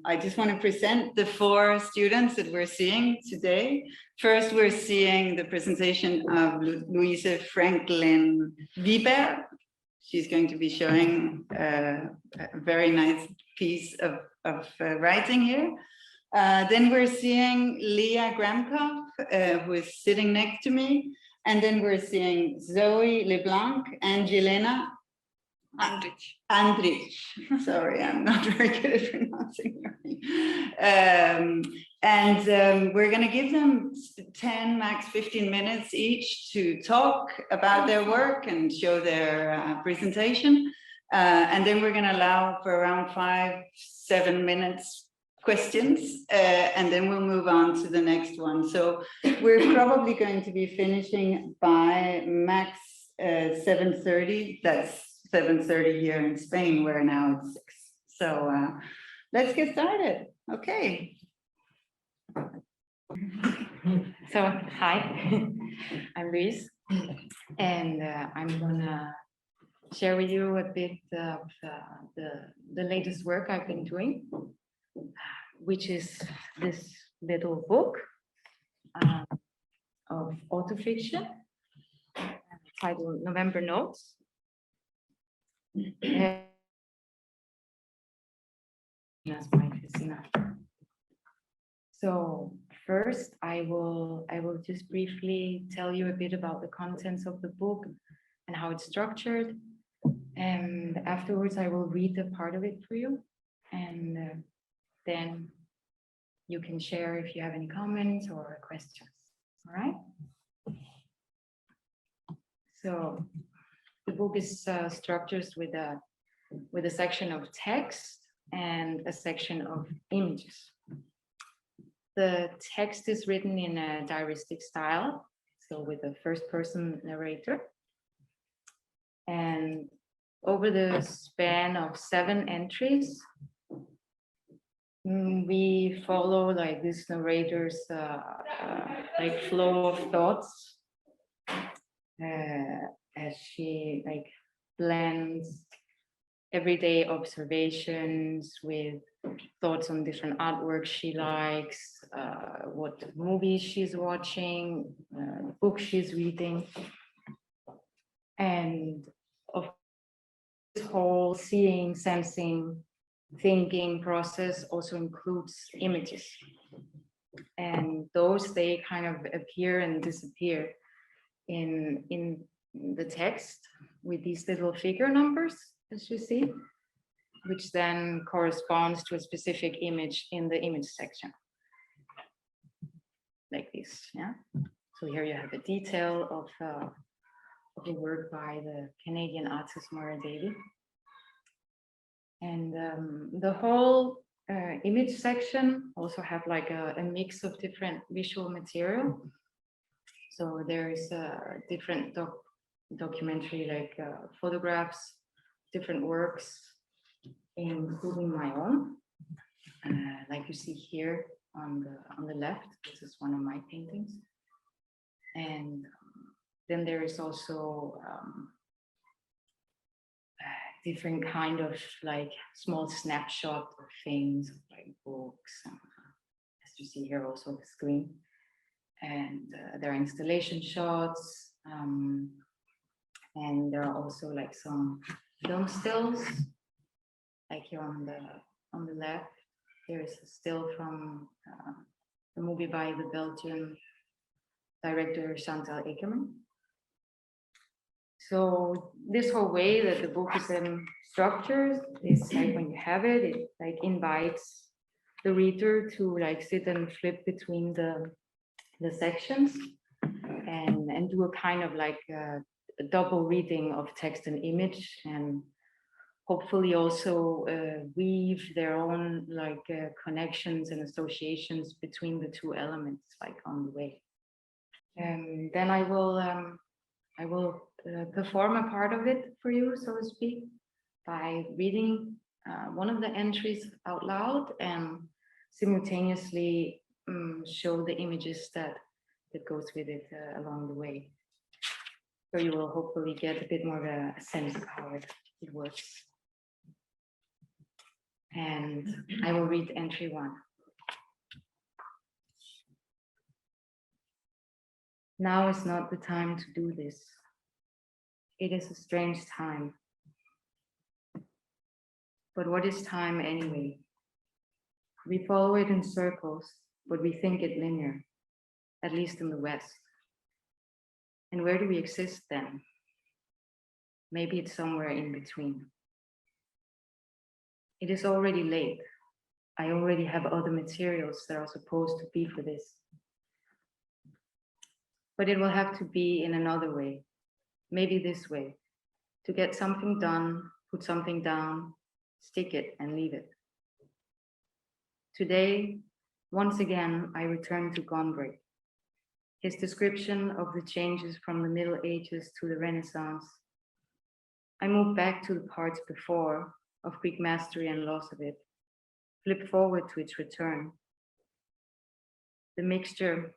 I just want to present the 4 students that we're seeing today. First, we're seeing the presentation of Louise Franklin Wiberg. She's going to be showing a very nice piece of writing here. Then we're seeing Leah Gramkow, who is sitting next to me. And then we're seeing Zoe Leblanc and Jelena Andžić. Sorry, I'm not very good at pronouncing her name. We're going to give them 10, max 15 minutes each to talk about their work and show their presentation. And then we're going to allow for around 5-7 minutes questions, and then we'll move on to the next one. So we're probably going to be finishing by max 7:30. That's 7:30 here in Spain, where now it's 6. So let's get started. Okay. So hi, I'm Louise, and I'm gonna share with you a bit of the latest work I've been doing, which is this little book of autofiction titled November Notes. So first, I will just briefly tell you a bit about the contents of the book and how it's structured, and afterwards I will read a part of it for you, and then you can share if you have any comments or questions. All right. So the book is structured with a section of text and a section of images. The text is written in a diaristic style, so with a first-person narrator. And over the span of 7 entries, we follow like this narrator's like flow of thoughts as she like blends everyday observations with thoughts on different artworks she likes, what movies she's watching, books she's reading, and of this whole seeing, sensing, thinking process also includes images, and those they kind of appear and disappear in the text with these little figure numbers, as you see, which then corresponds to a specific image in the image section, like this. Yeah. So here you have a detail of a work by the Canadian artist Maura Davey. And the whole image section also have like a mix of different visual material. So there is different documentary, like photographs, different works, including my own, like you see here on the left. This is one of my paintings, and then there is also different kind of like small snapshot of things, like books, as you see here also the screen, and there are installation shots, and there are also like some film stills, like here on the left. There is a still from a movie by the Belgian director Chantal Eckermann. So this whole way that the book is structured is like when you have it, it like invites the reader to like sit and flip between the sections and do a kind of like a double reading of text and image, and hopefully also weave their own like connections and associations between the 2 elements, like on the way. And then I will perform a part of it for you, so to speak, by reading one of the entries out loud and simultaneously show the images that goes with it along the way. So you will hopefully get a bit more of a sense of how it works. And I will read entry 1. Now is not the time to do this. It is a strange time. But what is time anyway? We follow it in circles, but we think it linear, at least in the West. And where do we exist then? Maybe it's somewhere in between. It is already late. I already have other materials that are supposed to be for this. But it will have to be in another way, maybe this way, to get something done, put something down, stick it and leave it. Today, once again, I return to Gombrich. His description of the changes from the Middle Ages to the Renaissance. I move back to the parts before of Greek mastery and loss of it, flip forward to its return. The mixture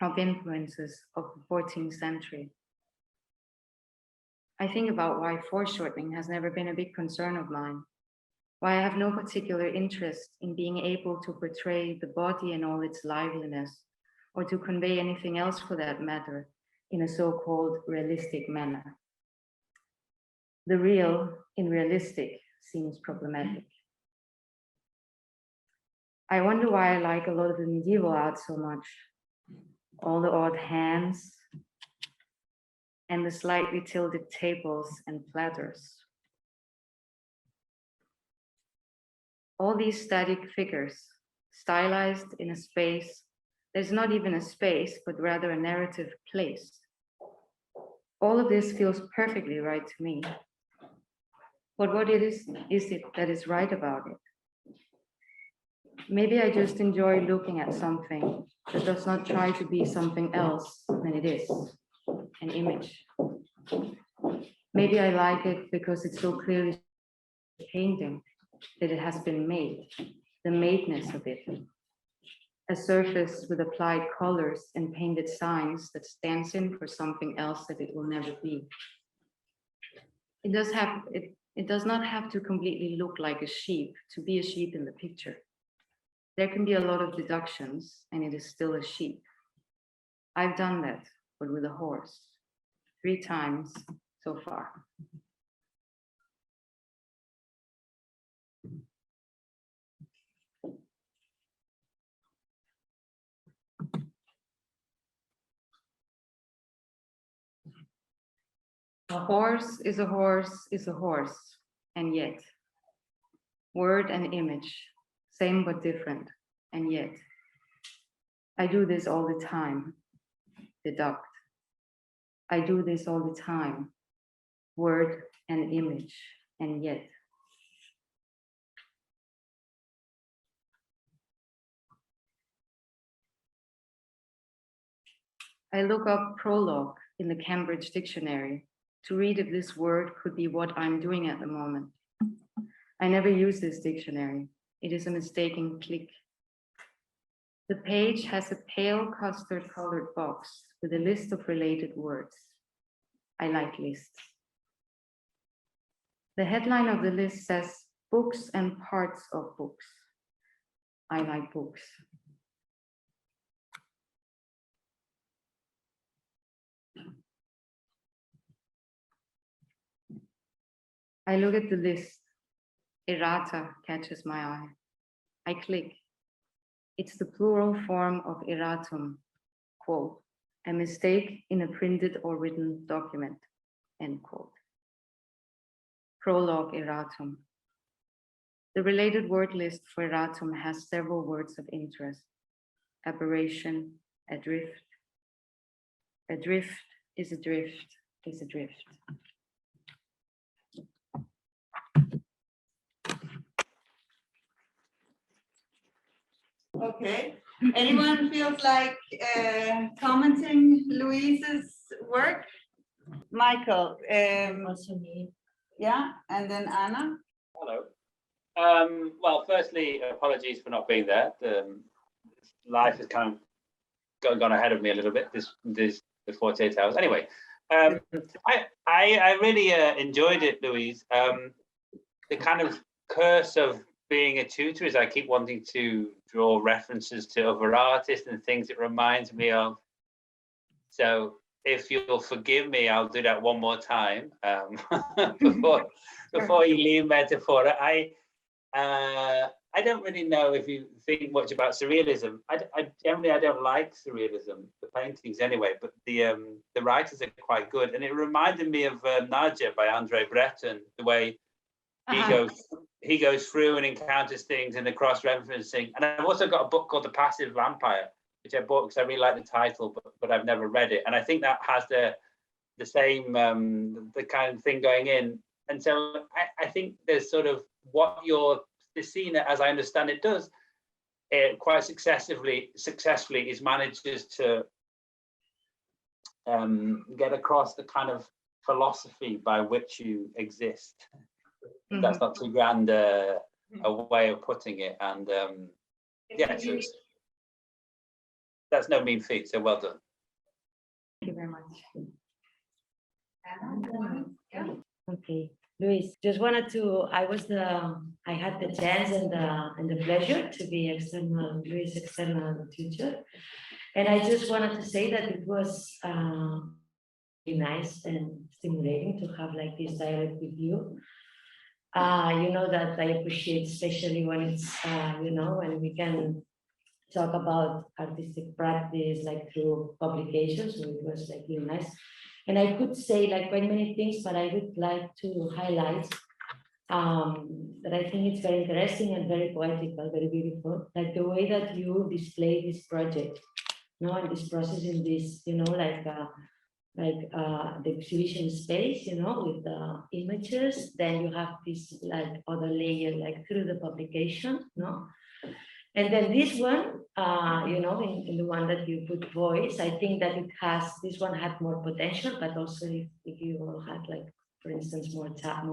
of influences of the 14th century. I think about why foreshortening has never been a big concern of mine, why I have no particular interest in being able to portray the body in all its liveliness, or to convey anything else for that matter in a so-called realistic manner. The real in realistic seems problematic. I wonder why I like a lot of the medieval art so much. All the odd hands and the slightly tilted tables and platters. All these static figures, stylized in a space, there's not even a space, but rather a narrative place. All of this feels perfectly right to me. But what is it that is right about it? Maybe I just enjoy looking at something that does not try to be something else than it is, an image. Maybe I like it because it's so clearly a painting that it has been made, the madeness of it. A surface with applied colors and painted signs that stands in for something else that it will never be. It does not have to completely look like a sheep to be a sheep in the picture. There can be a lot of deductions and it is still a sheep. I've done that, but with a horse, 3 times so far. A horse is a horse is a horse, and yet. Word and image, same but different, and yet. I do this all the time, deduct. I do this all the time, word and image, and yet. I look up prologue in the Cambridge Dictionary to read if this word could be what I'm doing at the moment. I never use this dictionary. It is a mistaken click. The page has a pale custard colored box with a list of related words. I like lists. The headline of the list says books and parts of books. I like books. I look at the list. Errata catches my eye. I click. It's the plural form of erratum, quote, a mistake in a printed or written document, end quote. Prologue erratum. The related word list for erratum has several words of interest. Aberration, adrift. Adrift is adrift is adrift. Okay. Anyone feels like commenting Louise's work? Michael. Also me. Yeah, and then Anna. Hello. Well, firstly, apologies for not being there. Life has kind of gone ahead of me a little bit this 48 hours. Anyway, I really enjoyed it, Louise. The kind of curse of being a tutor is I keep wanting to draw references to other artists and things it reminds me of. So if you'll forgive me, I'll do that one more time before you leave metaphor. I don't really know if you think much about surrealism. Generally, I don't like surrealism, the paintings anyway, but the writers are quite good. And it reminded me of Nadja by Andre Breton, the way he goes through and encounters things and the cross-referencing. And I've also got a book called The Passive Vampire, which I bought because I really like the title, but I've never read it. And I think that has the same the kind of thing going in. And so I think there's sort of what the scene, as I understand it, does quite successfully is manages to get across the kind of philosophy by which you exist. Mm-hmm. That's not too grand a way of putting it, and yeah, so that's no mean feat. So well done. Thank you very much. Okay. Louise, just wanted to, I had the chance and the pleasure to be Louise external tutor. And I just wanted to say that it was really nice and stimulating to have like this dialogue with you. You know that I appreciate, especially when it's, you know, when we can talk about artistic practice like through publications, so it was like really nice. And I could say like quite many things, but I would like to highlight that I think it's very interesting and very poetical, very beautiful, like the way that you display this project, you know, and this process in this, you know, like the exhibition space, you know, with the images. Then you have this like other layer, like through the publication, you know. And then this one, you know, in the one that you put voice, I think that this one had more potential, but also if you all had like, for instance, more time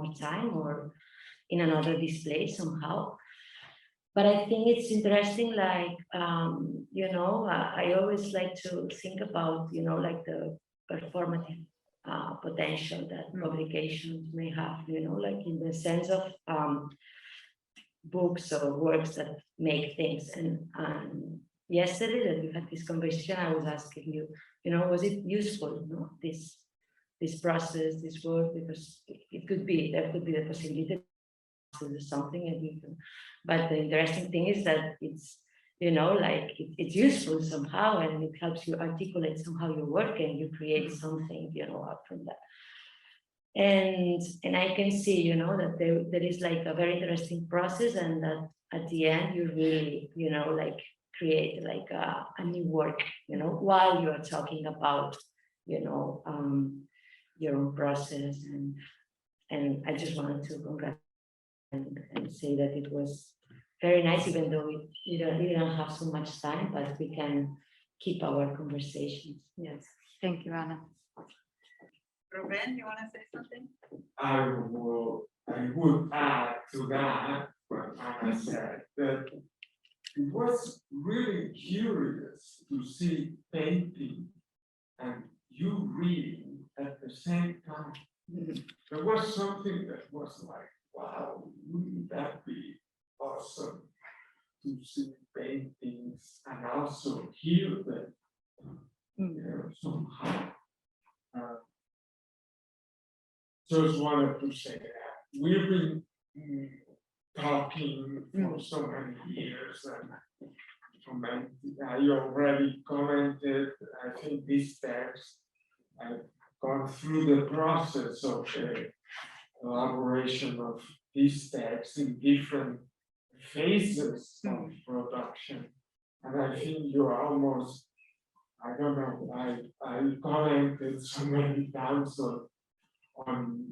or in another display somehow. But I think it's interesting, like, you know, I always like to think about, you know, like the performative potential that publications may have, you know, like in the sense of books or works that make things. And yesterday that we had this conversation, I was asking you, you know, was it useful, you know, this process, this work, because it could be, there could be the possibility to do something, and you can, but the interesting thing is that it's, you know, like it's useful somehow, and it helps you articulate somehow your work, and you create something, you know, out from that. And I can see, you know, that there is like a very interesting process, and that at the end you really, you know, like create like a new work, you know, while you are talking about, you know, your own process. And I just wanted to congratulate and say that it was very nice, even though we don't have so much time, but we can keep our conversations. Yes. Thank you, Anna. Ruben, you want to say something? I would add to that what Anna said, that it was really curious to see painting and you reading at the same time. There was something that was like, wow, wouldn't that be awesome to see paintings and also hear them, you know, somehow. Just wanted to say that we've been talking for so many years, and I already commented. I think this text, I've gone through the process of the elaboration of this text in different phases of production, and I think you're almost, I don't know, I commented so many times on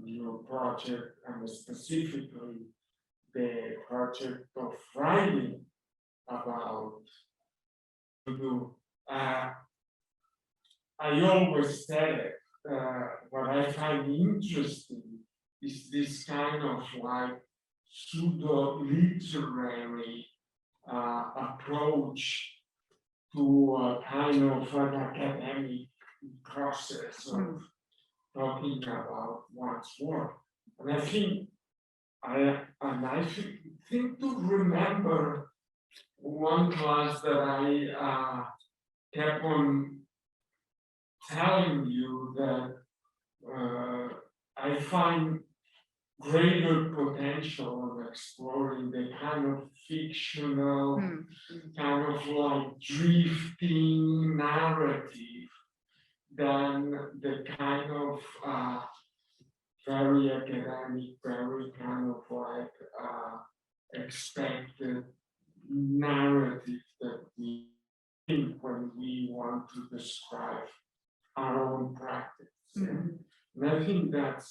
your project, and specifically the project of writing about voodoo. I always said what I find interesting is this kind of like pseudo-literary approach to a kind of an academic process of talking about one's work. And I think I think to remember one class that I kept on telling you that I find greater potential of exploring the kind of fictional, kind of like drifting narrative than the kind of very academic, very kind of like expected narrative that we think when we want to describe our own practice. And I think that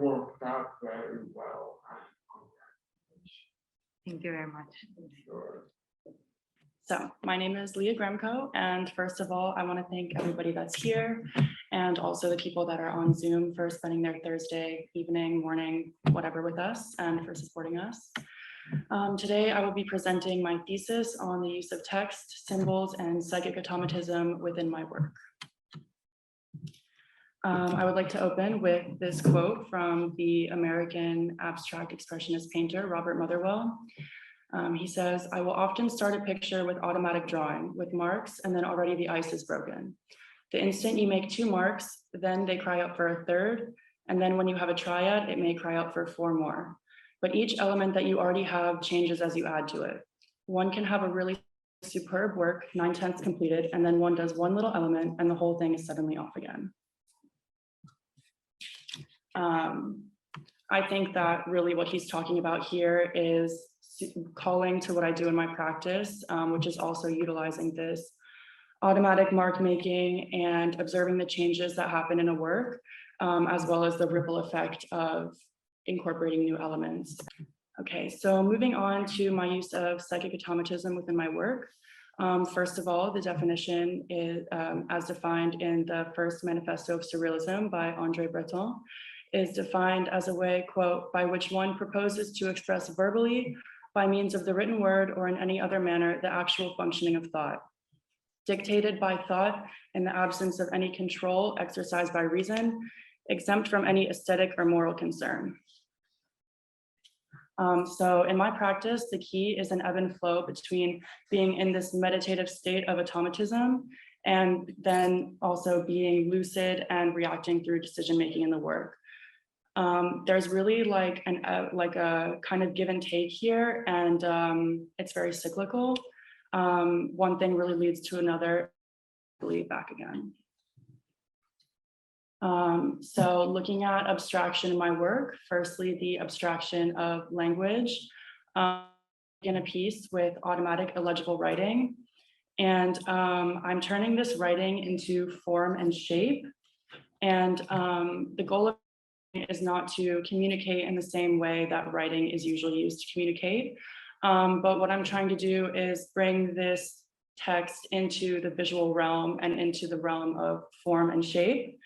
worked out very well. Thank you very much. Sure. So my name is Leah Gramkow, and first of all, I want to thank everybody that's here and also the people that are on Zoom for spending their Thursday evening, morning, whatever with us and for supporting us. Today, I will be presenting my thesis on the use of text, symbols, and psychic automatism within my work. I would like to open with this quote from the American abstract expressionist painter, Robert Motherwell. He says, "I will often start a picture with automatic drawing, with marks, and then already the ice is broken. The instant you make 2 marks, then they cry out for a 3rd, and then when you have a triad, it may cry out for 4 more. But each element that you already have changes as you add to it. One can have a really superb work, 9/10 completed, and then one does one little element and the whole thing is suddenly off again." I think that really what he's talking about here is calling to what I do in my practice, which is also utilizing this automatic mark making and observing the changes that happen in a work, as well as the ripple effect of incorporating new elements. Okay, so moving on to my use of psychic automatism within my work. First of all, the definition is, as defined in the first manifesto of surrealism by André Breton, is defined as a way, quote, by which one proposes to express verbally, by means of the written word or in any other manner, the actual functioning of thought, dictated by thought in the absence of any control exercised by reason, exempt from any aesthetic or moral concern. So in my practice, the key is an ebb and flow between being in this meditative state of automatism and then also being lucid and reacting through decision-making in the work. There's really like a kind of give and take here, and it's very cyclical. One thing really leads to another, back again. So looking at abstraction in my work, firstly, the abstraction of language, in a piece with automatic illegible writing. And I'm turning this writing into form and shape. And the goal of is not to communicate in the same way that writing is usually used to communicate. But what I'm trying to do is bring this text into the visual realm and into the realm of form and shape.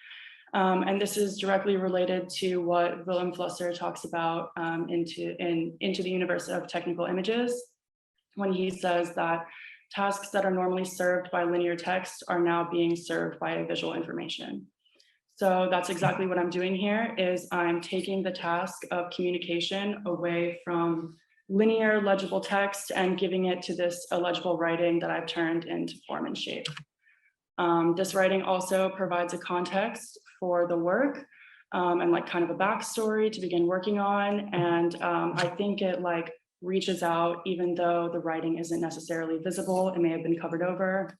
And this is directly related to what Willem Flusser talks about into the universe of technical images, when he says that tasks that are normally served by linear text are now being served by a visual information. So that's exactly what I'm doing here, is I'm taking the task of communication away from linear legible text and giving it to this illegible writing that I've turned into form and shape. This writing also provides a context for the work and like kind of a backstory to begin working on. And I think it like reaches out, even though the writing isn't necessarily visible, it may have been covered over,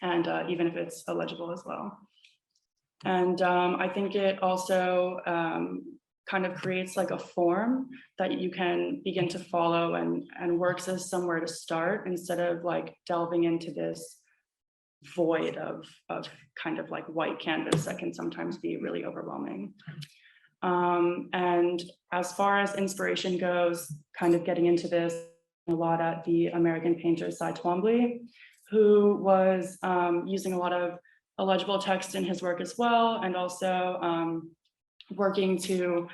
and even if it's illegible as well. And I think it also kind of creates like a form that you can begin to follow and works as somewhere to start, instead of like delving into this void of kind of like white canvas that can sometimes be really overwhelming. And as far as inspiration goes, kind of getting into this a lot at the American painter Cy Twombly, who was using a lot of illegible text in his work as well, and also working to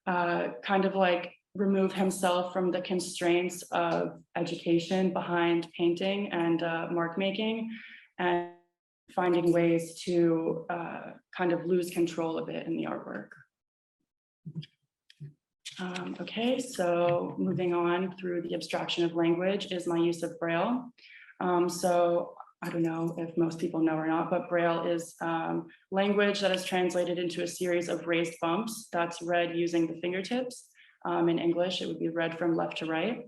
kind of like remove himself from the constraints of education behind painting and mark making, and finding ways to kind of lose control of it in the artwork. Okay, so moving on through the abstraction of language is my use of Braille. So I don't know if most people know or not, but Braille is language that is translated into a series of raised bumps that's read using the fingertips. In English, it would be read from left to right.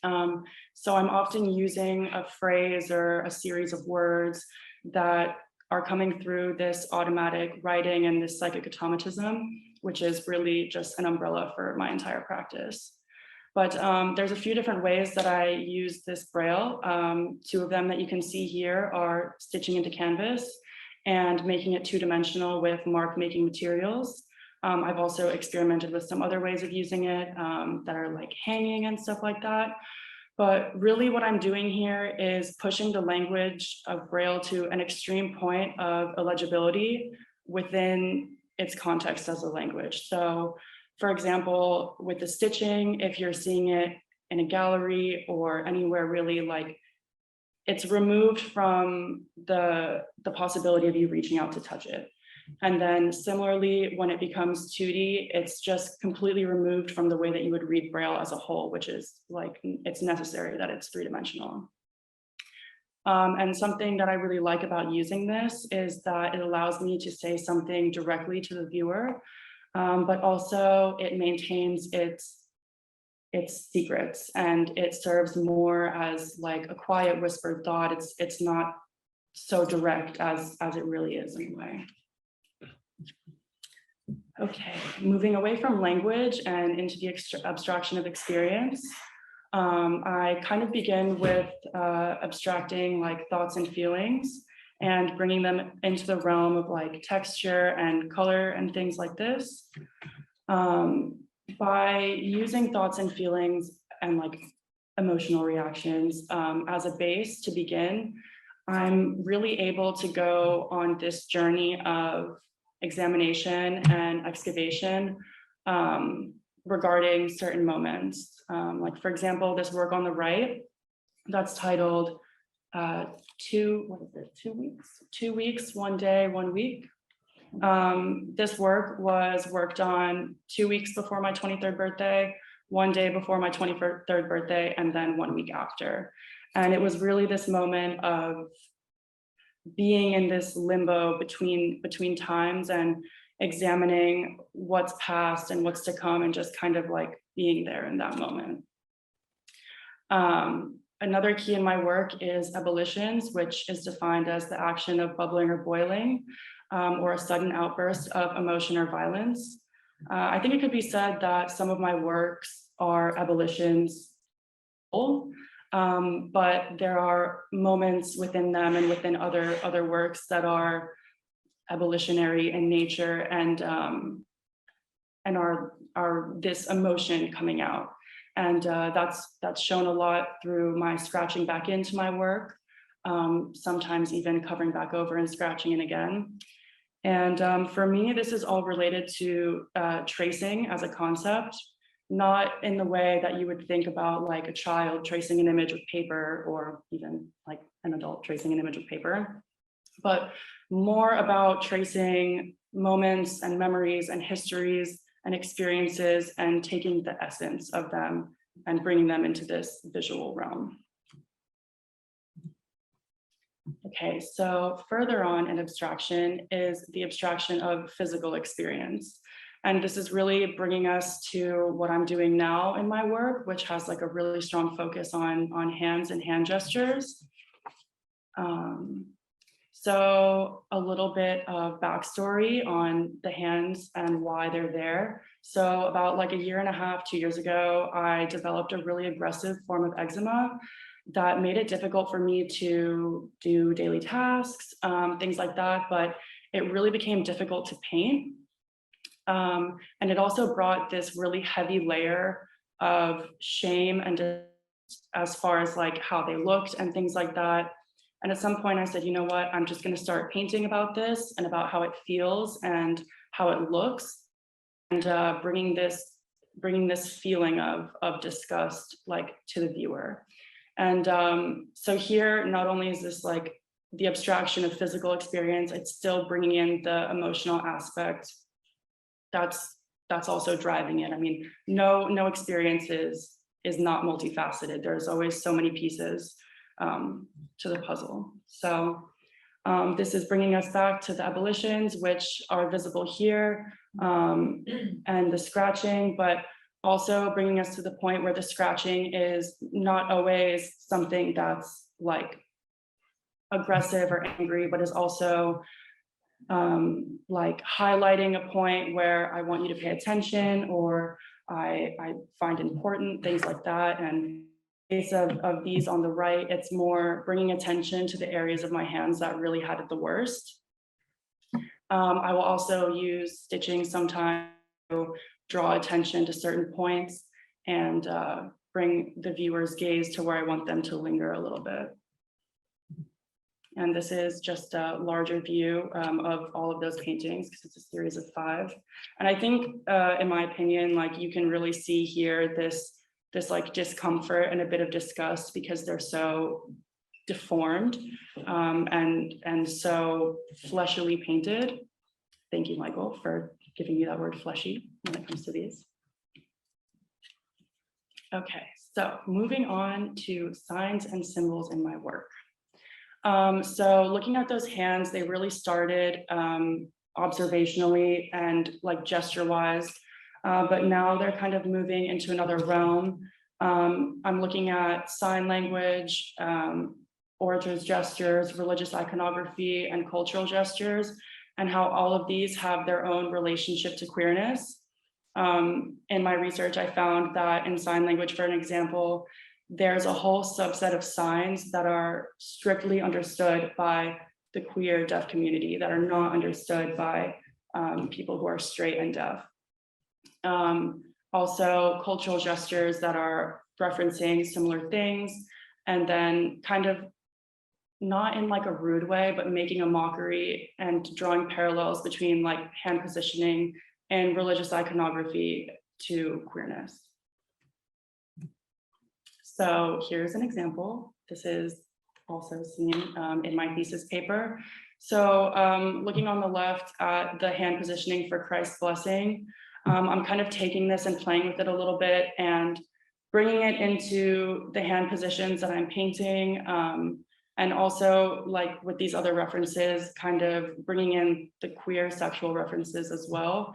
So I'm often using a phrase or a series of words that are coming through this automatic writing and this psychic atomicism, which is really just an umbrella for my entire practice. But there's a few different ways that I use this Braille. Two of them that you can see here are stitching into canvas and making it two-dimensional with mark making materials. I've also experimented with some other ways of using it that are like hanging and stuff like that. But really what I'm doing here is pushing the language of Braille to an extreme point of illegibility within its context as a language. So for example, with the stitching, if you're seeing it in a gallery or anywhere really, like it's removed from the possibility of you reaching out to touch it. And then similarly, when it becomes 2D, it's just completely removed from the way that you would read Braille as a whole, which is like, it's necessary that it's three-dimensional. And something that I really like about using this is that it allows me to say something directly to the viewer, but also it maintains its secrets and it serves more as like a quiet whispered thought. It's not so direct as it really is anyway. Okay, moving away from language and into the abstraction of experience. I kind of begin with abstracting like thoughts and feelings and bringing them into the realm of like texture and color and things like this. By using thoughts and feelings and like emotional reactions as a base to begin, I'm really able to go on this journey of examination and excavation regarding certain moments. Like for example, this work on the right, that's titled 2 weeks, 1 day, 1 week. This work was worked on 2 weeks before my 23rd birthday, 1 day before my 23rd birthday, and then 1 week after. And it was really this moment of being in this limbo between times and examining what's past and what's to come and just kind of like being there in that moment. Another key in my work is ebullitions, which is defined as the action of bubbling or boiling, or a sudden outburst of emotion or violence. I think it could be said that some of my works are ebullitions, but there are moments within them and within other works that are ebullitionary in nature and are this emotion coming out. And that's shown a lot through my scratching back into my work, sometimes even covering back over and scratching in again. And for me, this is all related to tracing as a concept, not in the way that you would think about like a child tracing an image with paper or even like an adult tracing an image with paper, but more about tracing moments and memories and histories and experiences and taking the essence of them and bringing them into this visual realm. Okay, so further on in abstraction is the abstraction of physical experience. And this is really bringing us to what I'm doing now in my work, which has like a really strong focus on hands and hand gestures. So a little bit of backstory on the hands and why they're there. So about like 1.5 years, 2 years ago, I developed a really aggressive form of eczema that made it difficult for me to do daily tasks, things like that, but it really became difficult to paint. And it also brought this really heavy layer of shame and as far as like how they looked and things like that. And at some point I said, you know what, I'm just going to start painting about this and about how it feels and how it looks, and bringing this feeling of disgust like to the viewer. And so here, not only is this like the abstraction of physical experience, it's still bringing in the emotional aspect that's that's also driving it. I mean, no experience is not multifaceted. There's always so many pieces to the puzzle. So this is bringing us back to the abolitions, which are visible here, and the scratching, but also bringing us to the point where the scratching is not always something that's like aggressive or angry, but is also like highlighting a point where I want you to pay attention, or I find important, things like that. And in the case of these on the right, it's more bringing attention to the areas of my hands that really had it the worst. I will also use stitching sometimes to draw attention to certain points and bring the viewer's gaze to where I want them to linger a little bit. And this is just a larger view of all of those paintings, because it's a series of 5. And I think, in my opinion, like you can really see here this like discomfort and a bit of disgust, because they're so deformed and so fleshily painted. Thank you, Michael, for giving me that word fleshy when it comes to these. Okay, so moving on to signs and symbols in my work. So looking at those hands, they really started observationally and like gesture-wise, but now they're kind of moving into another realm. I'm looking at sign language, orators' gestures, religious iconography, and cultural gestures, and how all of these have their own relationship to queerness. In my research, I found that in sign language, for an example, there's a whole subset of signs that are strictly understood by the queer deaf community that are not understood by people who are straight and deaf. Also cultural gestures that are referencing similar things, and then kind of not in like a rude way, but making a mockery and drawing parallels between like hand positioning and religious iconography to queerness. So here's an example. This is also seen in my thesis paper. So looking on the left at the hand positioning for Christ's blessing, I'm kind of taking this and playing with it a little bit and bringing it into the hand positions that I'm painting. And also like with these other references, kind of bringing in the queer sexual references as well.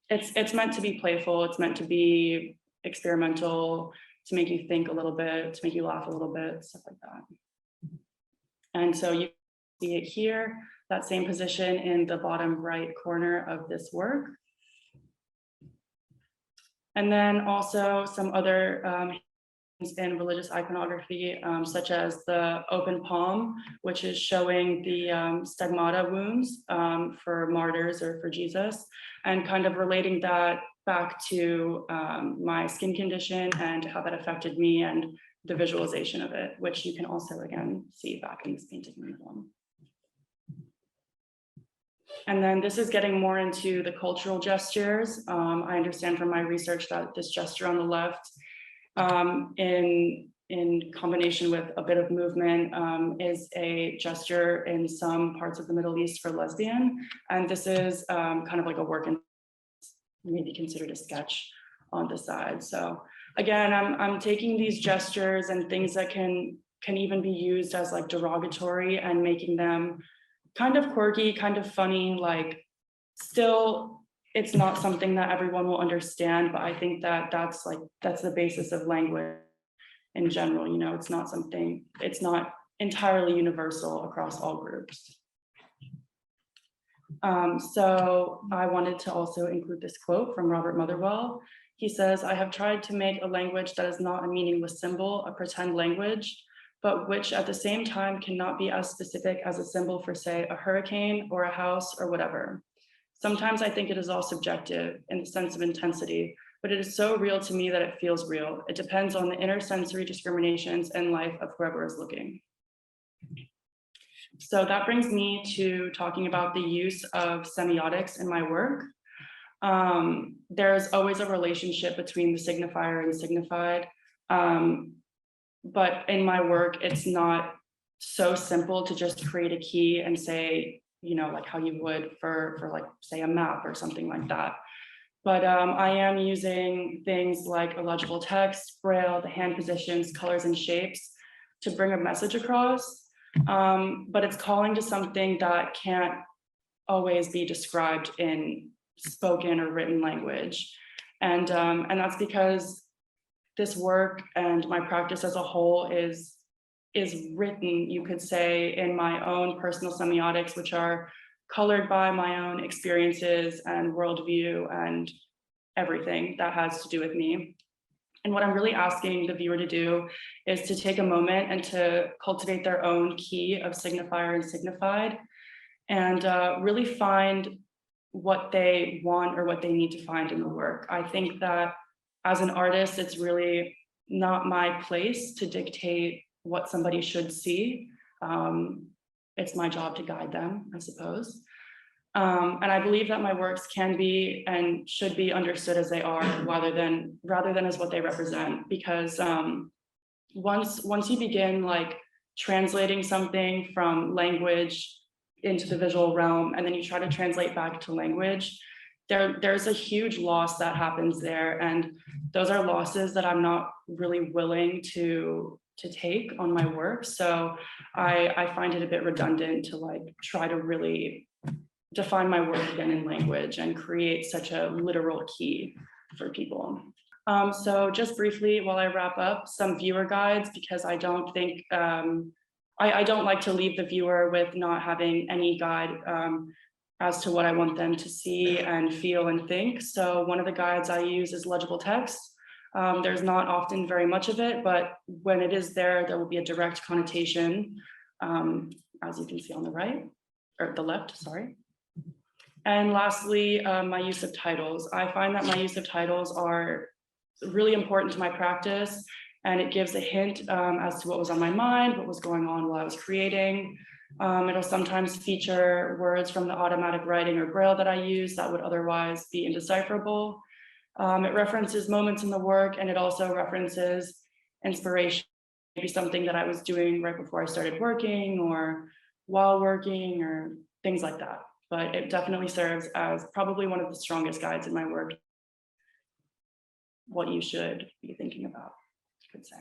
It's meant to be playful. It's meant to be experimental, to make you think a little bit, to make you laugh a little bit, stuff like that. And so you see it here, that same position in the bottom right corner of this work. And then also some other in religious iconography, such as the open palm, which is showing the stigmata wounds for martyrs or for Jesus, and kind of relating that back to my skin condition and how that affected me and the visualization of it, which you can also again see back in this painting. And then this is getting more into the cultural gestures. I understand from my research that this gesture on the left, in combination with a bit of movement, is a gesture in some parts of the Middle East for lesbian. And this is kind of like a work in maybe considered a sketch on the side. So again, I'm taking these gestures and things that can even be used as like derogatory and making them kind of quirky, kind of funny, like still it's not something that everyone will understand, but I think that that's the basis of language in general. You know, it's not entirely universal across all groups. So I wanted to also include this quote from Robert Motherwell. He says, "I have tried to make a language that is not a meaningless symbol, a pretend language, but which at the same time cannot be as specific as a symbol for, say, a hurricane or a house or whatever. Sometimes I think it is all subjective in the sense of intensity, but it is so real to me that it feels real. It depends on the inner sensory discriminations and life of whoever is looking." So that brings me to talking about the use of semiotics in my work. There's always a relationship between the signifier and signified, but in my work, it's not so simple to just create a key and say, you know, like how you would for like, say, a map or something like that. But I am using things like illegible text, braille, the hand positions, colors and shapes to bring a message across. But it's calling to something that can't always be described in spoken or written language. And that's because this work and my practice as a whole is written, you could say, in my own personal semiotics, which are colored by my own experiences and worldview and everything that has to do with me. And what I'm really asking the viewer to do is to take a moment and to cultivate their own key of signifier and signified, and really find what they want or what they need to find in the work. I think that as an artist, it's really not my place to dictate what somebody should see. It's my job to guide them, I suppose. And I believe that my works can be and should be understood as they are, rather than as what they represent. Because once you begin like translating something from language into the visual realm, and then you try to translate back to language, there's a huge loss that happens there. And those are losses that I'm not really willing to take on my work. So I find it a bit redundant to like try to really define my work again in language and create such a literal key for people. So just briefly, while I wrap up, some viewer guides, because I don't think, I don't like to leave the viewer with not having any guide as to what I want them to see and feel and think. So one of the guides I use is legible text. There's not often very much of it, but when it is there, there will be a direct connotation, as you can see on the right, or the left, sorry. And lastly, my use of titles. I find that my use of titles are really important to my practice, and it gives a hint as to what was on my mind, what was going on while I was creating. It'll sometimes feature words from the automatic writing or braille that I use that would otherwise be indecipherable. It references moments in the work, and it also references inspiration, maybe something that I was doing right before I started working or while working or things like that. But it definitely serves as probably one of the strongest guides in my work, what you should be thinking about, I could say.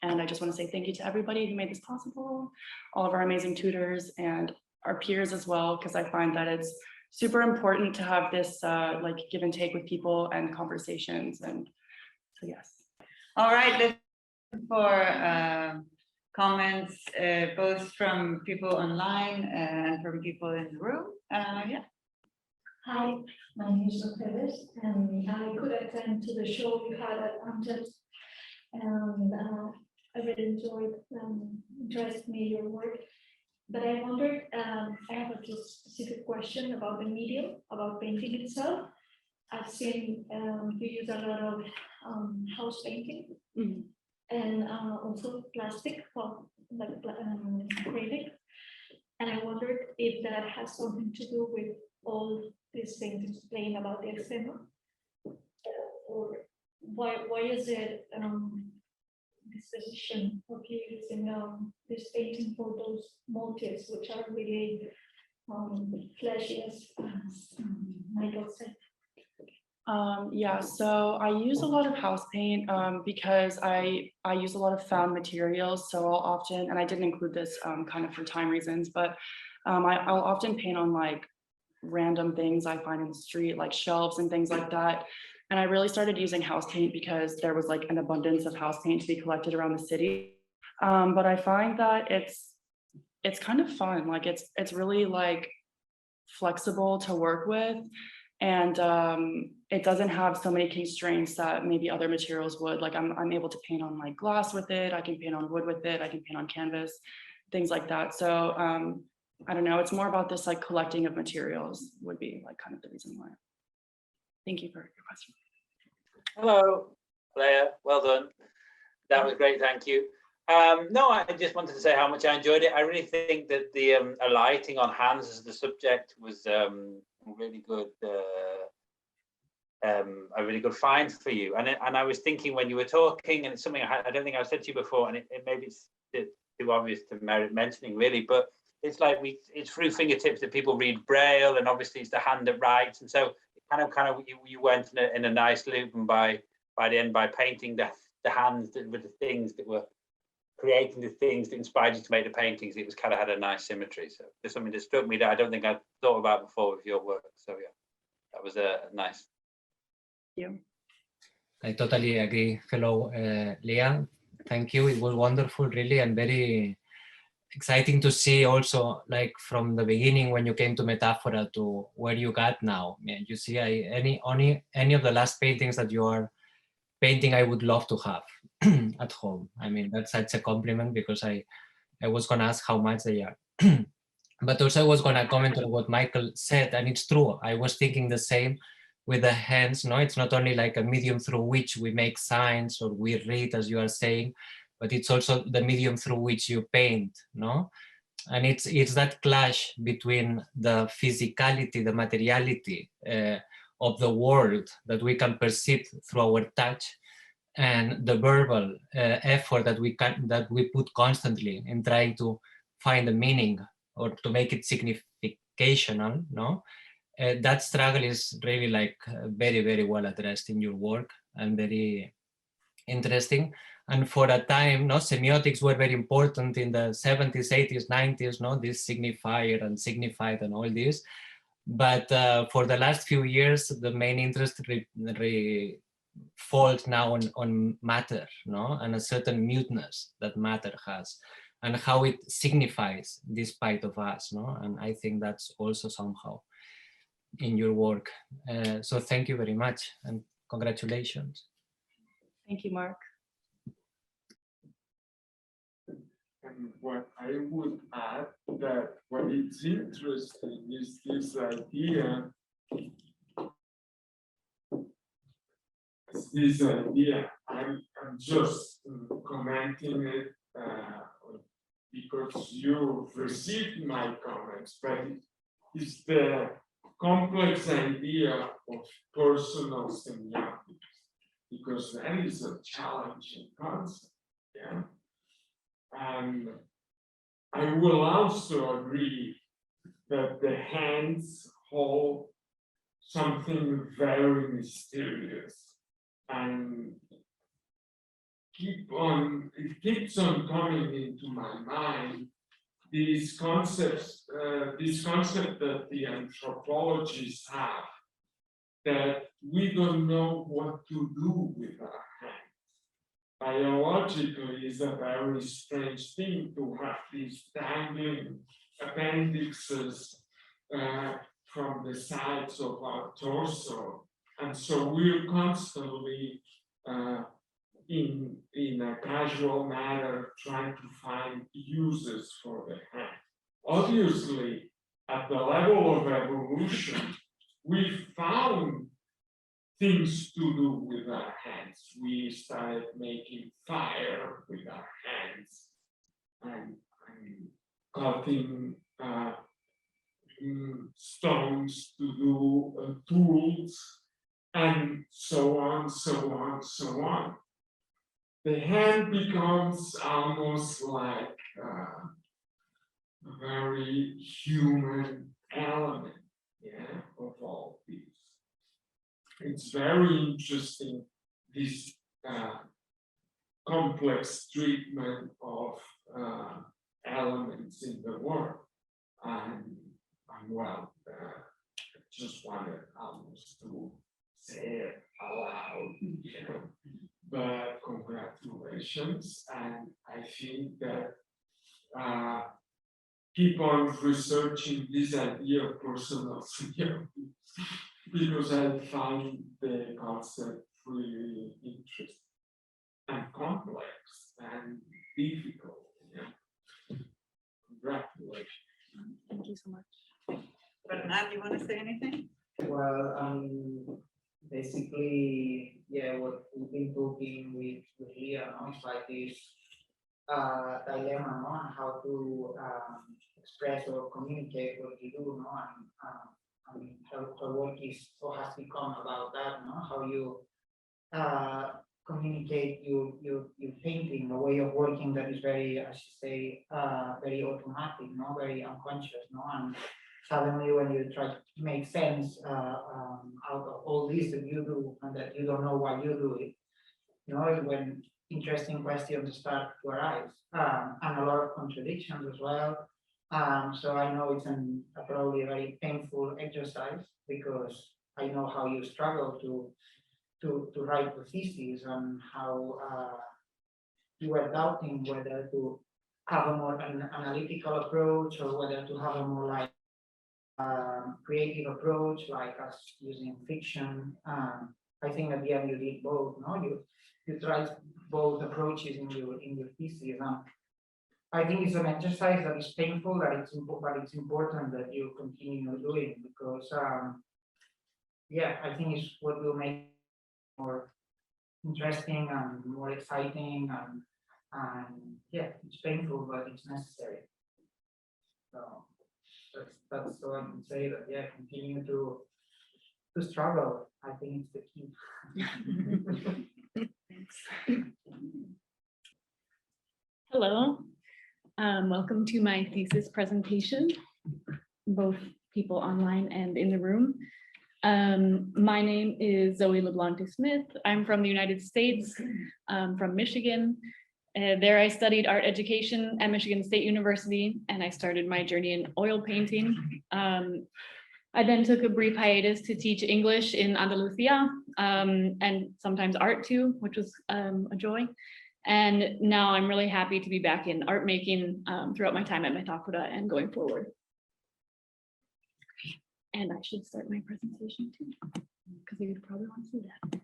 And I just want to say thank you to everybody who made this possible, all of our amazing tutors and our peers as well, because I find that it's super important to have this like give and take with people and conversations. And so, yes. All right, let's for comments, both from people online and from people in the room. Yeah. Hi, my name is Zoe, and I could attend to the show you had at Andžić, and I really enjoyed, interested me your work. But I wondered, I have a specific question about the medium, about painting itself. I've seen you use a lot of house painting, mm-hmm. and also plastic, like acrylic. And I wondered if that has something to do with all these things explained about the eczema, or why is it this decision of you using this painting for those motifs, which are really fleshy, as Michael said? Yeah, so I use a lot of house paint because I use a lot of found materials. So I'll often, and I didn't include this kind of for time reasons, but I'll often paint on like random things I find in the street, like shelves and things like that. And I really started using house paint because there was like an abundance of house paint to be collected around the city. But I find that it's kind of fun. Like it's really like flexible to work with. And it doesn't have so many constraints that maybe other materials would. Like I'm able to paint on like glass with it. I can paint on wood with it. I can paint on canvas, things like that. So I don't know. It's more about this like collecting of materials would be like kind of the reason why. Thank you for your question. Hello, Leah. Well done. That was great. Thank you. No, I just wanted to say how much I enjoyed it. I really think that the alighting on hands as the subject was really good. A really good find for you. And I was thinking when you were talking, and it's something I don't think I've said to you before, and it maybe it's too obvious to merit mentioning really, but it's like it's through fingertips that people read Braille, and obviously it's the hand that writes, and so you went in a nice loop, and by the end, by painting the hands that were the things that were creating the things that inspired you to make the paintings, it was kind of had a nice symmetry. So there's something that struck me that I don't think I'd thought about before with your work. So yeah, that was nice. Thank you. I totally agree, fellow Leah. Thank you. It was wonderful, really, and very exciting to see also, like from the beginning when you came to Metaphora to where you got now. You see, any of the last paintings that you are painting, I would love to have at home. I mean, that's such a compliment, because I was going to ask how much they are. But also I was going to comment on what Michael said, and it's true. I was thinking the same with the hands. No, it's not only like a medium through which we make signs or we read, as you are saying, but it's also the medium through which you paint, no? And it's that clash between the physicality, the materiality of the world that we can perceive through our touch, and the verbal effort that we put constantly in trying to find a meaning or to make it significational, no? That struggle is really like very, very well addressed in your work, and very interesting. And for a time, no, semiotics were very important in the 70s, 80s, 90s, no, this signifier and signified and all this. But for the last few years, the main interest falls now on matter, no, and a certain muteness that matter has, and how it signifies this part of us, no. And I think that's also somehow in your work. So thank you very much, and congratulations. Thank you, Mark. And what I would add, that what is interesting is this idea. I'm just commenting it because you've received my comments, but it's the complex idea of personal semiotics, because that is a challenging concept. Yeah. And I will also agree that the hands hold something very mysterious, and it keeps on coming into my mind, these concepts, this concept that the anthropologists have, that we don't know what to do with our hands. Biologically, it's a very strange thing to have these dangling appendixes from the sides of our torso. And so we're constantly in a casual manner trying to find uses for the hand. Obviously, at the level of evolution, we found things to do with our hands. We started making fire with our hands and cutting stones to do tools, and so on, so on, so on. The hand becomes almost like a very human element, yeah, of all these. It's very interesting, this complex treatment of elements in the world. And well, I just wanted almost to say it aloud, you know, but congratulations. And I think that keep on researching this idea of personal semiotics, because I find the concept really interesting and complex and difficult. Yeah. Congratulations. Thank you so much. Bernard, you want to say anything? Well, basically, yeah, what we've been talking with Leah, no? It's like this dilemma, no? On how to express or communicate what you do, no? And I mean, how work is or has become about that, no? How you communicate your thinking, a way of working that is very, as you say, very automatic, no? Very unconscious, no? And suddenly when you try to make sense out of all this that you do and that you don't know why you do it, you know, when interesting questions start to arise, and a lot of contradictions as well. So I know it's probably a very painful exercise because I know how you struggle to write the thesis and how you were doubting whether to have a more analytical approach or whether to have a more like creative approach, like us using fiction. I think at the end you did both. No, you tried both approaches in your thesis. I think it's an exercise that is painful, but it's important that you continue doing because yeah, I think it's what will make it more interesting and more exciting and yeah, it's painful, but it's necessary. So that's all I can say. That yeah, continue to struggle. I think it's the key. Hello, welcome to my thesis presentation, both people online and in the room. My name is Zoe Leblanc Smith. I'm from the United States, from Michigan. There I studied art education at Michigan State University, and I started my journey in oil painting. I then took a brief hiatus to teach English in Andalusia, and sometimes art too, which was a joy. And now I'm really happy to be back in art making throughout my time at Metáfora and going forward. And I should start my presentation too, because you would probably want to see that.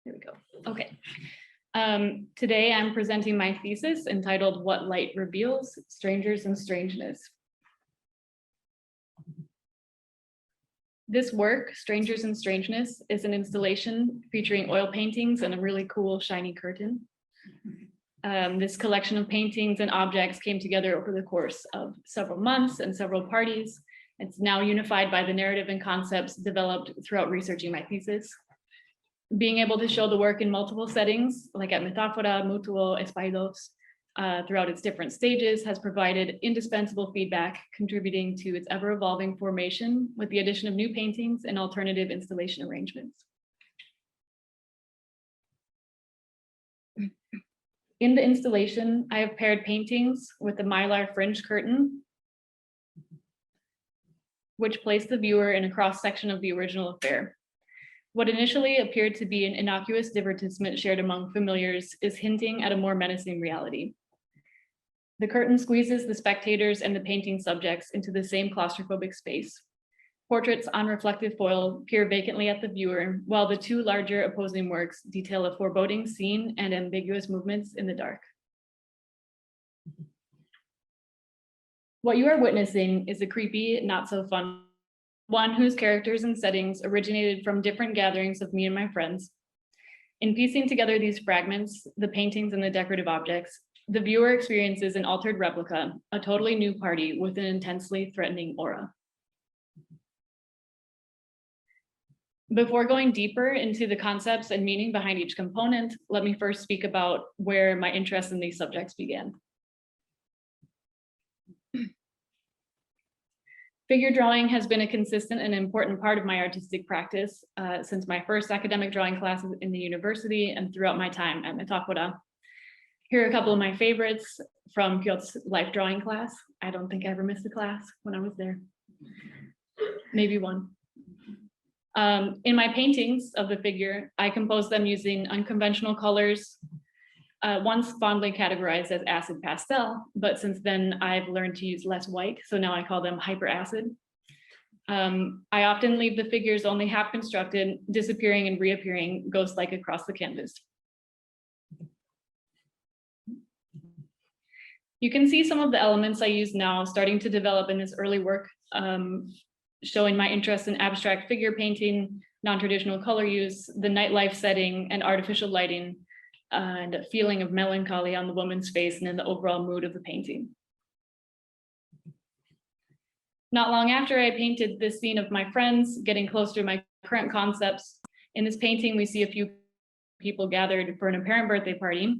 There we go. Okay. Today I'm presenting my thesis entitled What Light Reveals, Strangers and Strangeness. This work, Strangers and Strangeness, is an installation featuring oil paintings and a really cool shiny curtain. This collection of paintings and objects came together over the course of several months and several parties. It's now unified by the narrative and concepts developed throughout researching my thesis. Being able to show the work in multiple settings, like at Metáfora, Mutuo, Espaidos, throughout its different stages, has provided indispensable feedback, contributing to its ever-evolving formation with the addition of new paintings and alternative installation arrangements. In the installation, I have paired paintings with a mylar fringe curtain, which placed the viewer in a cross-section of the original affair. What initially appeared to be an innocuous divertissement shared among familiars is hinting at a more menacing reality. The curtain squeezes the spectators and the painting subjects into the same claustrophobic space. Portraits on reflective foil peer vacantly at the viewer, while the two larger opposing works detail a foreboding scene and ambiguous movements in the dark. What you are witnessing is a creepy, not so fun one whose characters and settings originated from different gatherings of me and my friends. In piecing together these fragments, the paintings and the decorative objects, the viewer experiences an altered replica, a totally new party with an intensely threatening aura. Before going deeper into the concepts and meaning behind each component, let me first speak about where my interest in these subjects began. Figure drawing has been a consistent and important part of my artistic practice since my first academic drawing classes in the university and throughout my time at Metáfora. Here are a couple of my favorites from Piotr's life drawing class. I don't think I ever missed a class when I was there. Maybe one. In my paintings of the figure, I composed them using unconventional colors, once fondly categorized as acid pastel, but since then I've learned to use less white, so now I call them hyper acid. I often leave the figures only half constructed, disappearing and reappearing ghost-like across the canvas. You can see some of the elements I use now starting to develop in this early work, showing my interest in abstract figure painting, non-traditional color use, the nightlife setting, and artificial lighting, and a feeling of melancholy on the woman's face and in the overall mood of the painting. Not long after I painted this scene of my friends getting closer to my current concepts, in this painting we see a few people gathered for an apparent birthday party,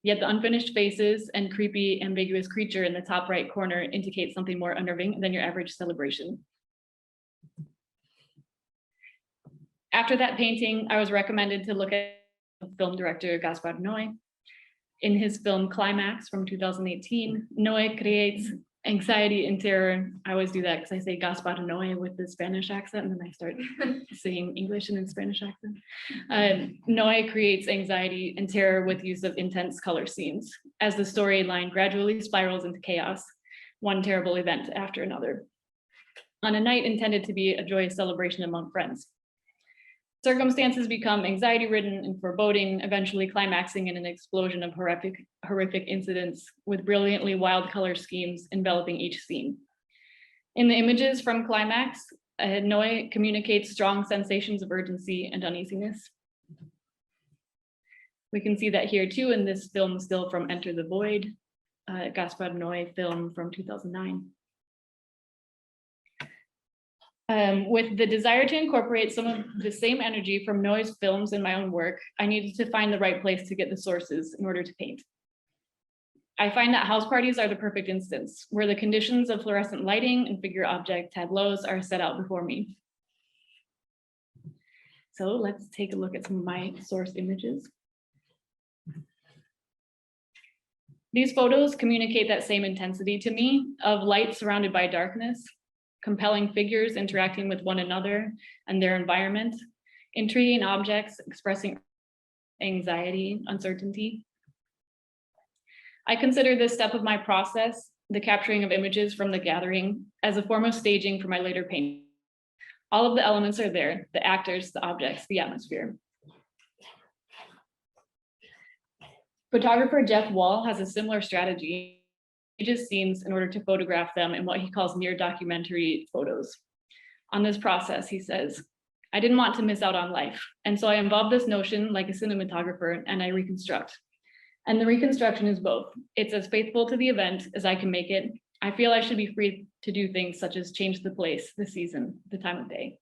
yet the unfinished faces and creepy, ambiguous creature in the top right corner indicate something more unnerving than your average celebration. After that painting, I was recommended to look at film director Gaspar Noé. In his film Climax from 2018, Noé creates anxiety and terror. I always do that because I say Gaspar Noé with the Spanish accent, and then I start saying English in a Spanish accent. Noé creates anxiety and terror with use of intense color scenes as the storyline gradually spirals into chaos, one terrible event after another, on a night intended to be a joyous celebration among friends. Circumstances become anxiety-ridden and foreboding, eventually climaxing in an explosion of horrific incidents with brilliantly wild color schemes enveloping each scene. In the images from Climax, Noé communicates strong sensations of urgency and uneasiness. We can see that here too in this film still from Enter the Void, Gaspar Noé film from 2009. With the desire to incorporate some of the same energy from Noé's films in my own work, I needed to find the right place to get the sources in order to paint. I find that house parties are the perfect instance, where the conditions of fluorescent lighting and figure object tableaus are set out before me. So let's take a look at some of my source images. These photos communicate that same intensity to me of light surrounded by darkness, compelling figures interacting with one another and their environment, intriguing objects expressing anxiety, uncertainty. I consider this step of my process, the capturing of images from the gathering, as a form of staging for my later painting. All of the elements are there, the actors, the objects, the atmosphere. Photographer Jeff Wall has a similar strategy. He stages scenes in order to photograph them in what he calls near documentary photos. On this process, he says, I didn't want to miss out on life, and so I involved this notion like a cinematographer, and I reconstruct. And the reconstruction is both. It's as faithful to the event as I can make it. I feel I should be free to do things such as change the place, the season, the time of day.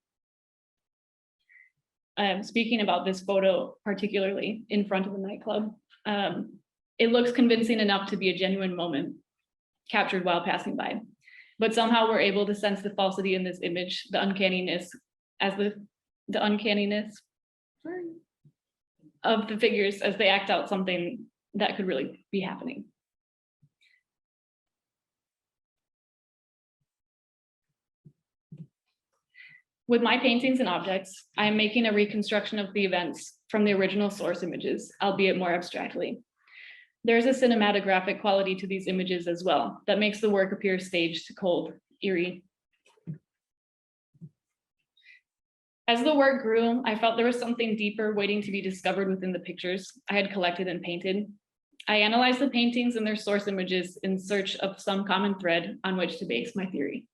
Speaking about this photo, particularly in front of the nightclub, it looks convincing enough to be a genuine moment captured while passing by. But somehow we're able to sense the falsity in this image, the uncanniness, as the uncanniness of the figures as they act out something that could really be happening. With my paintings and objects, I am making a reconstruction of the events from the original source images, albeit more abstractly. There's a cinematographic quality to these images as well that makes the work appear staged, cold, eerie. As the work grew, I felt there was something deeper waiting to be discovered within the pictures I had collected and painted. I analyzed the paintings and their source images in search of some common thread on which to base my theory.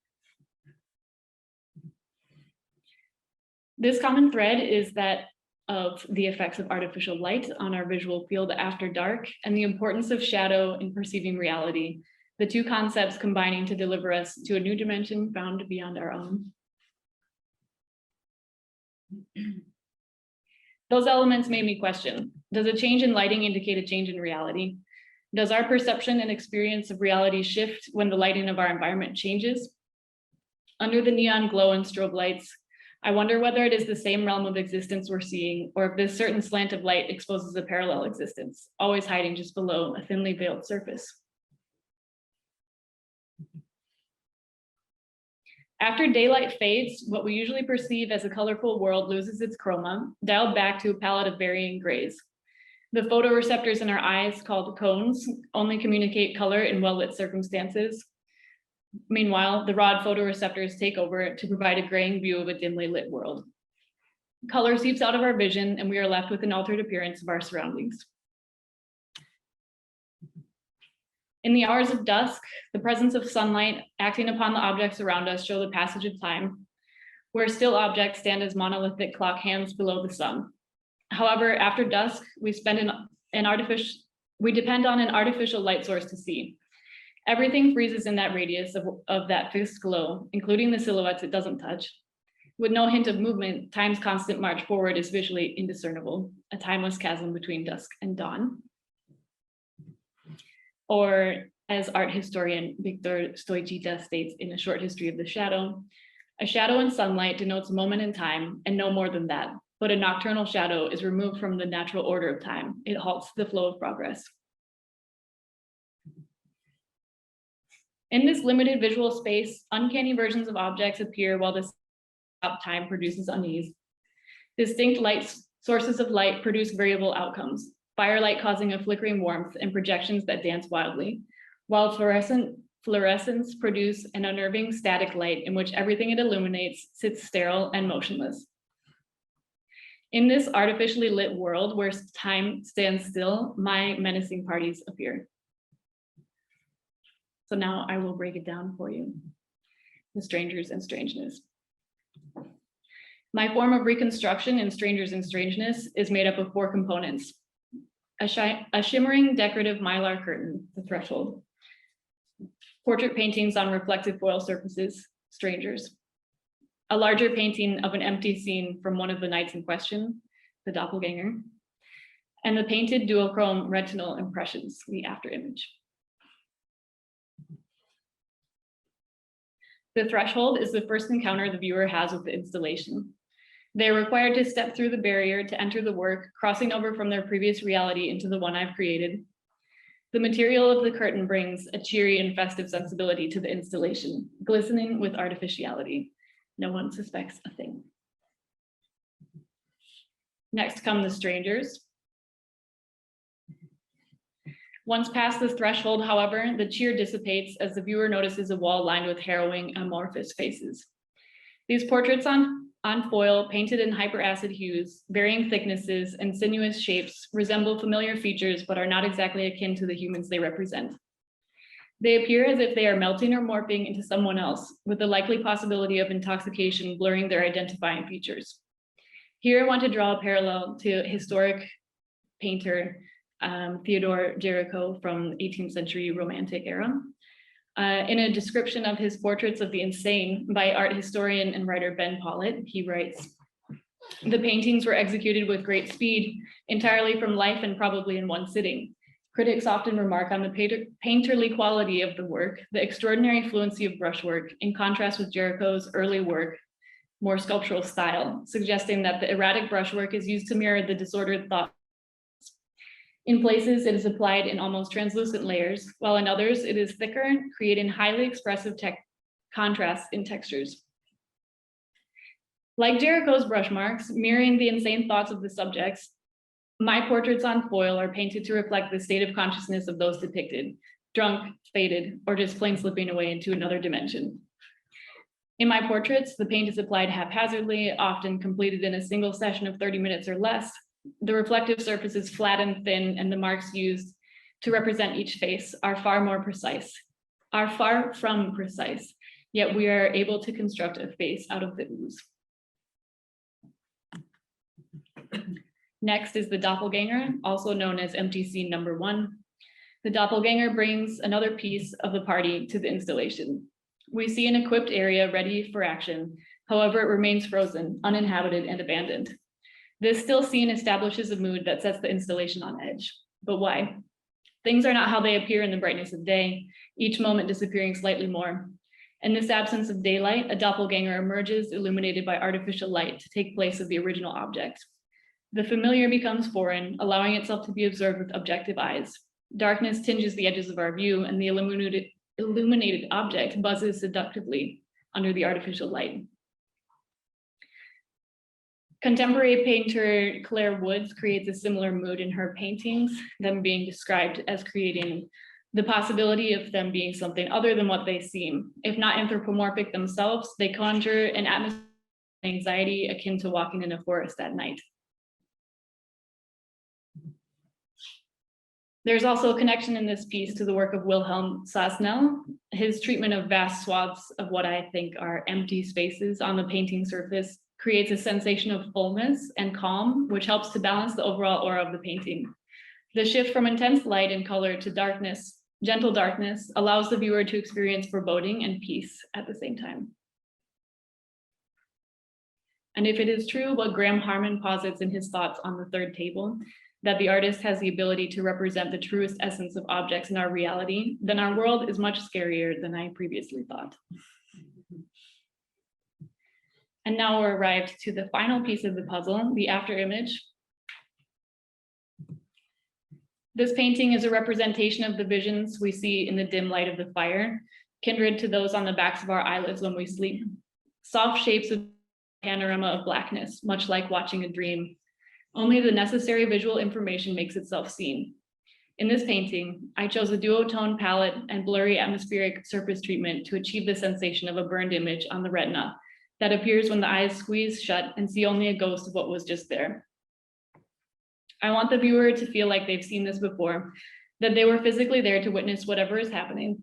This common thread is that of the effects of artificial light on our visual field after dark and the importance of shadow in perceiving reality, the two concepts combining to deliver us to a new dimension found beyond our own. Those elements made me question, does a change in lighting indicate a change in reality? Does our perception and experience of reality shift when the lighting of our environment changes? Under the neon glow and strobe lights, I wonder whether it is the same realm of existence we're seeing, or if this certain slant of light exposes a parallel existence, always hiding just below a thinly veiled surface. After daylight fades, what we usually perceive as a colorful world loses its chroma, dialed back to a palette of varying grays. The photoreceptors in our eyes, called cones, only communicate color in well-lit circumstances. Meanwhile, the rod photoreceptors take over to provide a graying view of a dimly lit world. Color seeps out of our vision, and we are left with an altered appearance of our surroundings. In the hours of dusk, the presence of sunlight acting upon the objects around us show the passage of time, where still objects stand as monolithic clock hands below the sun. However, after dusk, we spend an we depend on an artificial light source to see. Everything freezes in that radius of that fixed glow, including the silhouettes it doesn't touch. With no hint of movement, time's constant march forward is visually indiscernible, a timeless chasm between dusk and dawn. Or, as art historian Victor Stoichita states in A Short History of the Shadow, a shadow in sunlight denotes a moment in time and no more than that, but a nocturnal shadow is removed from the natural order of time. It halts the flow of progress. In this limited visual space, uncanny versions of objects appear while the time produces unease. Distinct sources of light produce variable outcomes, firelight causing a flickering warmth and projections that dance wildly, while fluorescence produce an unnerving static light in which everything it illuminates sits sterile and motionless. In this artificially lit world where time stands still, my menacing parties appear. So now I will break it down for you. The strangers and strangeness. My form of reconstruction in Strangers and Strangeness is made up of 4 components. A shimmering decorative mylar curtain, the threshold. Portrait paintings on reflective foil surfaces, strangers. A larger painting of an empty scene from one of the nights in question, the doppelganger. And the painted duochrome retinal impressions, the after image. The threshold is the first encounter the viewer has with the installation. They are required to step through the barrier to enter the work, crossing over from their previous reality into the one I've created. The material of the curtain brings a cheery and festive sensibility to the installation, glistening with artificiality. No one suspects a thing. Next come the strangers. Once past the threshold, however, the cheer dissipates as the viewer notices a wall lined with harrowing, amorphous faces. These portraits on foil, painted in hyperacid hues, varying thicknesses, and sinuous shapes, resemble familiar features but are not exactly akin to the humans they represent. They appear as if they are melting or morphing into someone else, with the likely possibility of intoxication blurring their identifying features. Here I want to draw a parallel to historic painter Theodore Géricault from 18th century Romantic era. In a description of his portraits of the insane by art historian and writer Ben Pollitt, he writes, "The paintings were executed with great speed, entirely from life and probably in one sitting. Critics often remark on the painterly quality of the work, the extraordinary fluency of brushwork, in contrast with Géricault's early work, more sculptural style, suggesting that the erratic brushwork is used to mirror the disordered thought. In places, it is applied in almost translucent layers, while in others, it is thicker, creating highly expressive contrasts in textures. Like Géricault's brush marks, mirroring the insane thoughts of the subjects, my portraits on foil are painted to reflect the state of consciousness of those depicted, drunk, faded, or just plain slipping away into another dimension. In my portraits, the paint is applied haphazardly, often completed in a single session of 30 minutes or less. The reflective surface is flat and thin, and the marks used to represent each face are far from precise, yet we are able to construct a face out of the ooze. Next is the doppelganger, also known as empty scene number 1. The doppelganger brings another piece of the party to the installation. We see an equipped area ready for action. However, it remains frozen, uninhabited, and abandoned. This still scene establishes a mood that sets the installation on edge. But why? Things are not how they appear in the brightness of day, each moment disappearing slightly more. In this absence of daylight, a doppelganger emerges, illuminated by artificial light, to take place of the original object. The familiar becomes foreign, allowing itself to be observed with objective eyes. Darkness tinges the edges of our view, and the illuminated object buzzes seductively under the artificial light. Contemporary painter Claire Woods creates a similar mood in her paintings, them being described as creating the possibility of them being something other than what they seem. If not anthropomorphic themselves, they conjure an atmosphere of anxiety akin to walking in a forest at night. There's also a connection in this piece to the work of Wilhelm Sasnel. His treatment of vast swaths of what I think are empty spaces on the painting surface creates a sensation of fullness and calm, which helps to balance the overall aura of the painting. The shift from intense light and color to darkness, gentle darkness, allows the viewer to experience foreboding and peace at the same time. And if it is true what Graham Harman posits in his thoughts on the third table, that the artist has the ability to represent the truest essence of objects in our reality, then our world is much scarier than I previously thought. And now we're arrived to the final piece of the puzzle, the after image. This painting is a representation of the visions we see in the dim light of the fire, kindred to those on the backs of our eyelids when we sleep. Soft shapes of panorama of blackness, much like watching a dream. Only the necessary visual information makes itself seen. In this painting, I chose a duotone palette and blurry atmospheric surface treatment to achieve the sensation of a burned image on the retina that appears when the eyes squeeze shut and see only a ghost of what was just there. I want the viewer to feel like they've seen this before, that they were physically there to witness whatever is happening.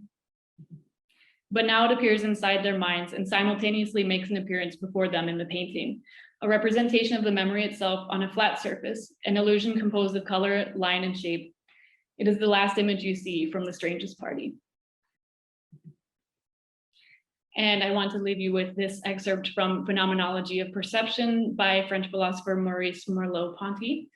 But now it appears inside their minds and simultaneously makes an appearance before them in the painting, a representation of the memory itself on a flat surface, an illusion composed of color, line, and shape. It is the last image you see from the strangest party. And I want to leave you with this excerpt from Phenomenology of Perception by French philosopher Maurice Merleau-Ponty.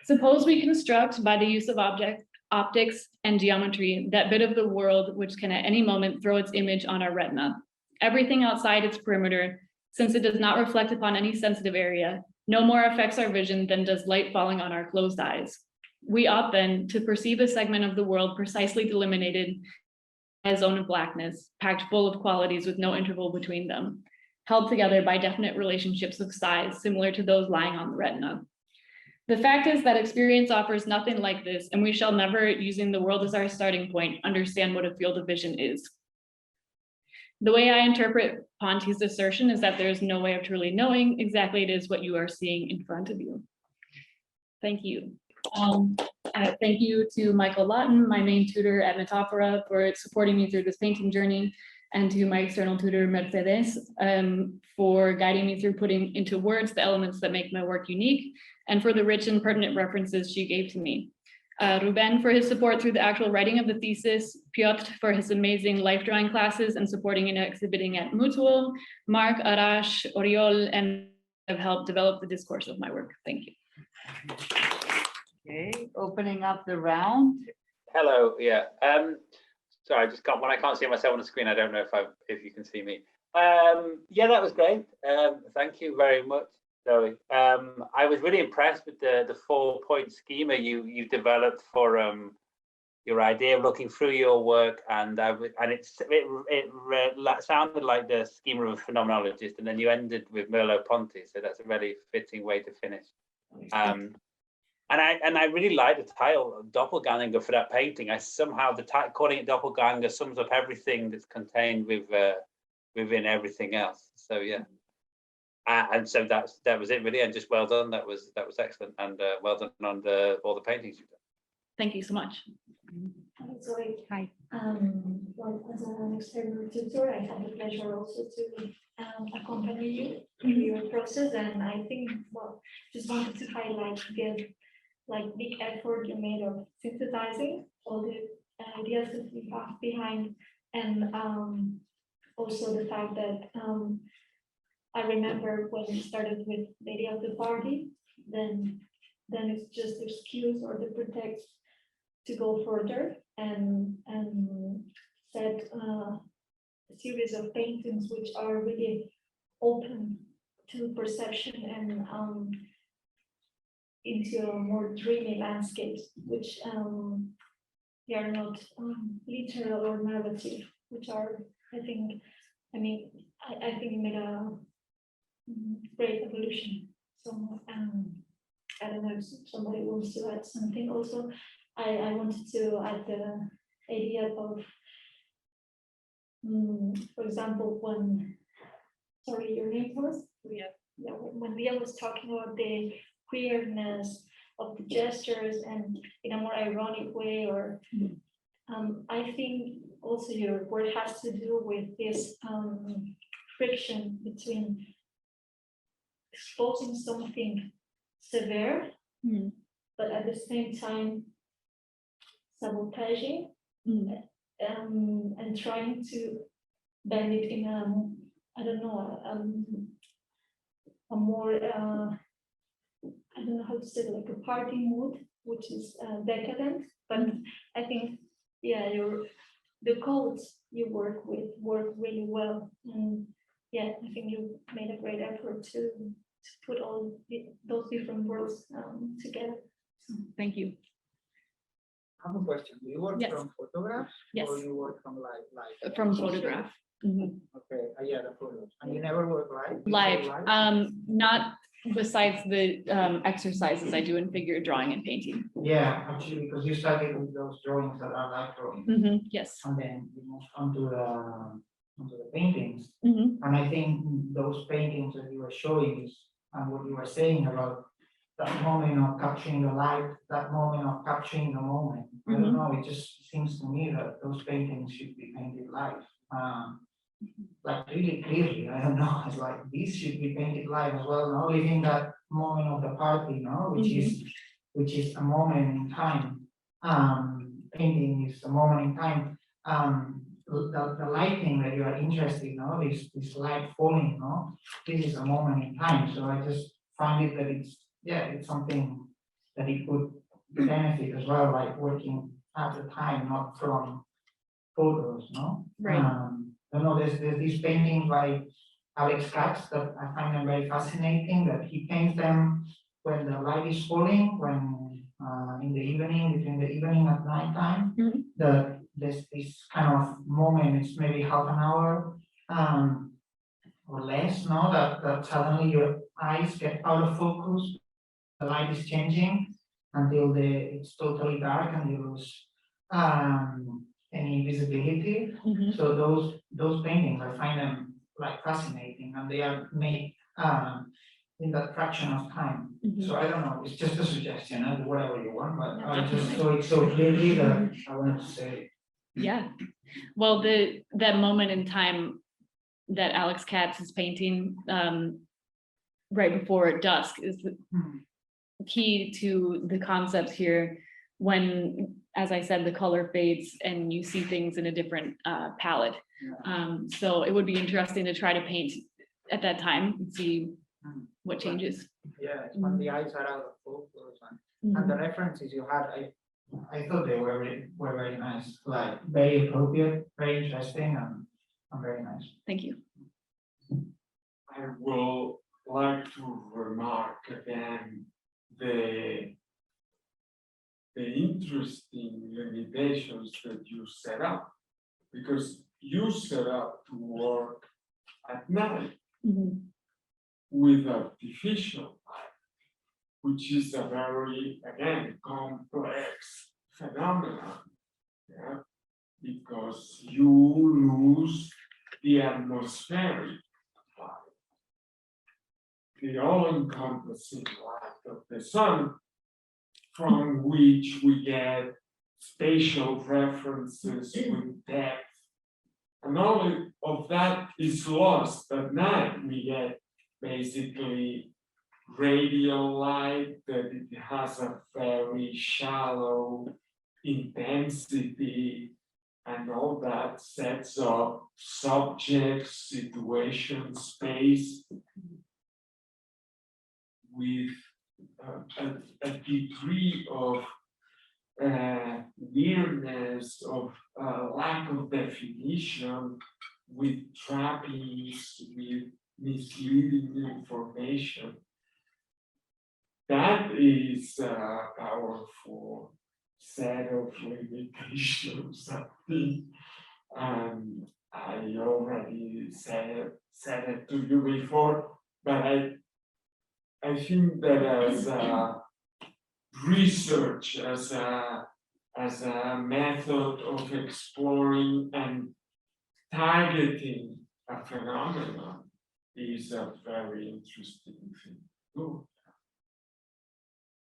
Suppose we construct, by the use of optics and geometry, that bit of the world which can at any moment throw its image on our retina. Everything outside its perimeter, since it does not reflect upon any sensitive area, no more affects our vision than does light falling on our closed eyes. We ought then to perceive a segment of the world precisely delimited by a zone of blackness, packed full of qualities with no interval between them, held together by definite relationships of size similar to those lying on the retina. The fact is that experience offers nothing like this, and we shall never, using the world as our starting point, understand what a field of vision is. The way I interpret Ponty's assertion is that there is no way of truly knowing exactly it is what you are seeing in front of you. Thank you. Thank you to Michael Lawton, my main tutor at Metáfora, for supporting me through this painting journey, and to my external tutor, Mercedes, for guiding me through putting into words the elements that make my work unique, and for the rich and pertinent references she gave to me. Ruben for his support through the actual writing of the thesis, Piotr for his amazing life drawing classes and supporting and exhibiting at Mutual, Mark, Arash, Oriol, and have helped develop the discourse of my work. Thank you. Okay, opening up the round. Hello, yeah. Sorry, I just can't, when I can't see myself on the screen, I don't know if you can see me. Yeah, that was great. Thank you very much, Zoe. I was really impressed with the 4-point schema you developed for your idea of looking through your work, and it sounded like the schema of a phenomenologist, and then you ended with Merleau-Ponty, so that's a very fitting way to finish. And I really like the title Doppelganger for that painting. I somehow calling it Doppelganger sums up everything that's contained within everything else. So yeah, and so that was it really. And just well done. That was excellent, and well done on all the paintings you've done. Thank you so much. Zoe. Hi. Well, as an external tutor, I had the pleasure also to accompany you in your process, and I think, well, just wanted to highlight the big effort you made of synthesizing all the ideas that we have behind, and also the fact that I remember when we started with the idea of the party, then it's just the excuse or the pretext to go further and set a series of paintings which are really open to perception and into a more dreamy landscapes, which they are not literal or narrative, which are, I think made a great evolution. So I don't know if somebody wants to add something. Also, I wanted to add the idea of, for example, when, sorry, your name was? Leah. Yeah, when Leah was talking about the queerness of the gestures and in a more ironic way, or I think also your work has to do with this friction between exposing something severe but at the same time sabotaging, and trying to bend it in a, I don't know, a more, I don't know how to say it, like a party mood, which is decadent. But I think, yeah, the codes you work with work really well, and yeah, I think you made a great effort to put all those different worlds together. Thank you. I have a question. Do you work Yes. from photographs? Yes. Or you work from live? From photograph. Mhm. Okay, yeah, the photos. And you never work live? You Live, say not besides the exercises I do in figure drawing and painting. Yeah, actually, because you started with those drawings that are live drawings. Yes. And then you moved on to the paintings. Mhm. And I think those paintings that you were showing is, and what you were saying about that moment of capturing the light, that moment of capturing the moment. I don't know, it just seems to me that those paintings should be painted live. Like really clearly, I don't know, it's like these should be painted live as well, no? Living that moment of the party, no? Which is a moment in time. Painting is a moment in time. The lighting that you are interested, no? This light falling, no? This is a moment in time. So I just find it that it's something that it could benefit as well, like working at the time, not from photos, no? Right. I don't know, there's these paintings by Alex Katz that I find them very fascinating, that he paints them when the light is falling, when in the evening, between the evening and nighttime. There's this kind of moment, it's maybe half an hour or less, no, that suddenly your eyes get out of focus, the light is changing until it's totally dark and you lose any visibility. So those paintings, I find them like fascinating, and they are made in that fraction of time. So I don't know, it's just a suggestion, do whatever you want, but I just saw it so clearly that I wanted to say. Yeah. Well, that moment in time that Alex Katz is painting right before dusk is the key to the concept here, when, as I said, the color fades and you see things in a different palette. So it would be interesting to try to paint at that time and see what changes. Yeah, it's when the eyes are out of focus, and the references you had, I thought they were very nice, like very appropriate, very interesting, and very nice. Thank you. I will like to remark again the interesting limitations that you set up, because you set up to work at night with artificial light, which is a very, again, complex phenomenon, yeah? Because you lose the atmospheric light, the all-encompassing light of the sun, from which we get spatial references with depth. And all of that is lost at night. We get basically radial light, that it has a very shallow intensity, and all that sets up subject, situation, space with a degree of weirdness, of lack of definition, with trappings, with misleading information. That is a powerful set of limitations, I think. And I already said it to you before, but I think that as research, as a method of exploring and targeting a phenomenon, is a very interesting thing to do.